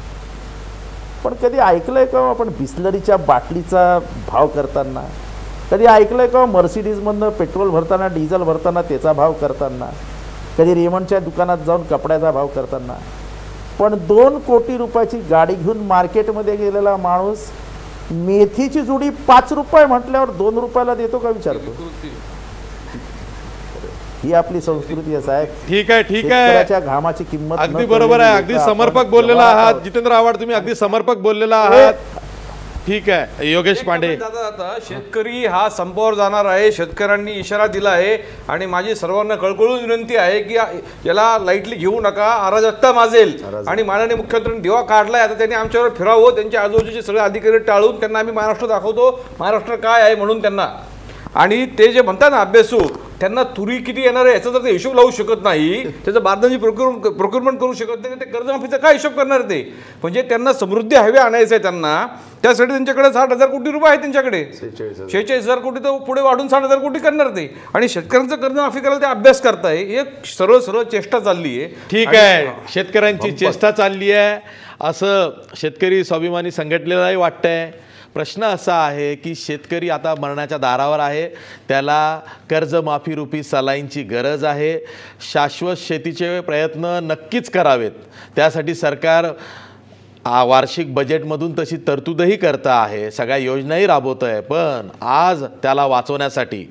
S10: पण कधी ऐकलंय का आपण बिस्लरीच्या बाटलीचा भाव करताना? कधी ऐकलंय का मर्सिडीजमधनं पेट्रोल भरताना, डिझेल भरताना त्याचा भाव करताना? कधी रेमंडच्या दुकानात जाऊन कपड्याचा भाव करताना? पण 2 कोटी रुपयाची गाडी घेऊन मार्केटमध्ये गेलेला माणूस मेथीची जुडी 5 रुपये म्हटल्यावर 2 रुपयाला देतो का विचारतो? ही आपली संस्कृती आहे साहेब.
S3: ठीक आहे,
S10: घामाची किंमत
S3: अगदी बरोबर आहे. अगदी समर्पक बोललेला आहात जितेंद्र आव्हाड, तुम्ही अगदी समर्पक बोललेला आहात. ठीक आहे, योगेश पांडे.
S9: शेतकरी हा संपावर जाणार आहे, शेतकऱ्यांनी इशारा दिला आहे आणि माझी सर्वांना कळकळून विनंती आहे की याला लाईटली घेऊ नका, अराजकता माजेल. आणि माननीय मुख्यमंत्र्यांनी दिवा काढलाय, आता त्यांनी आमच्यावर फिरावं, त्यांच्या आजूबाजूचे सगळे अधिकारी टाळून त्यांना आम्ही महाराष्ट्र दाखवतो, महाराष्ट्र काय आहे म्हणून त्यांना. आणि ते जे म्हणतात ना अभ्यासू, त्यांना तुरी किती येणार आहे याचा जर ते हिशोब लावू शकत नाही, त्याचं बारदानी प्रोक्युरमेंट करू शकत नाही, ते कर्जमाफीचा काय हिशोब करणार ते? म्हणजे त्यांना समृद्धी हायवे आणायचं आहे त्यांना, त्यासाठी त्यांच्याकडे 60,000 कोटी रुपये आहेत, त्यांच्याकडे 46,000 कोटी तर पुढे वाढून 60,000 कोटी करणार ते. आणि शेतकऱ्यांचं कर्जमाफी करायला ते अभ्यास करताय, एक सरळ चेष्टा चालली आहे.
S3: ठीक आहे, शेतकऱ्यांची चेष्टा चालली आहे असं शेतकरी स्वाभिमानी संघटनेलाही वाटतंय. प्रश्न असा आहे की शेतकरी आता मरणाच्या दारावर आहे, त्याला कर्जमाफी रूपी सलाईंची गरज आहे. शाश्वत शेतीचे प्रयत्न नक्कीच करावेत, त्यासाठी सरकार वार्षिक बजेटमधून तशी तरतूदही करतं आहे, सगळ्या योजनाही राबवतं आहे. पण आज त्याला वाचवण्यासाठी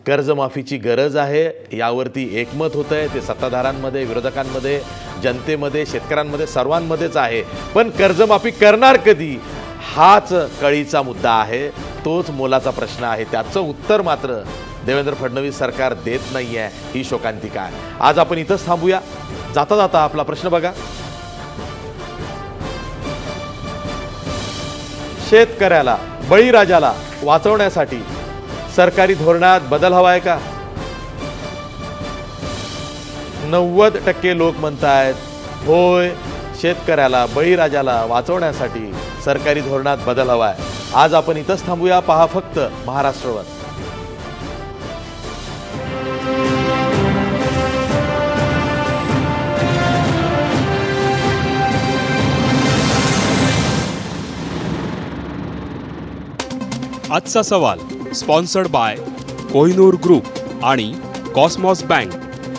S3: कर्जमाफीची गरज आहे, यावरती एकमत होतं आहे. ते सत्ताधाऱ्यांमध्ये, विरोधकांमध्ये, जनतेमध्ये, शेतकऱ्यांमध्ये, सर्वांमध्येच आहे. पण कर्जमाफी करणार कधी हाच कळीचा मुद्दा आहे, तोच मोलाचा प्रश्न आहे. त्याचं उत्तर मात्र देवेंद्र फडणवीस सरकार देत नाही आहे, ही शोकांतिका आहे. आज आपण इथंच थांबूया. जाता जाता आपला प्रश्न बघा. शेतकऱ्याला बळीराजाला वाचवण्यासाठी सरकारी धोरणात बदल हवा आहे का? 90% लोक म्हणतायत होय, शेतकऱ्याला बळीराजाला वाचवण्यासाठी सरकारी धोरणात बदल हवा आहे. आज आपण इथंच थांबूया. पहा फक्त महाराष्ट्रवर.
S1: आजचा सवाल स्पॉन्सर्ड बाय कोहिनूर ग्रुप आणि कॉस्मॉस बँक.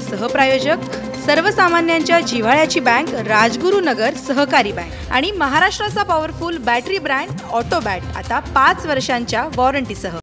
S2: सहप्रायोजक सर्वसामान्यांच्या जिव्हाळ्याची बँक राजगुरू नगर सहकारी बँक आणि महाराष्ट्राचा पॉवरफुल बॅटरी ब्रँड ऑटोबॅट आता 5 वर्षांच्या वॉरंटीसह.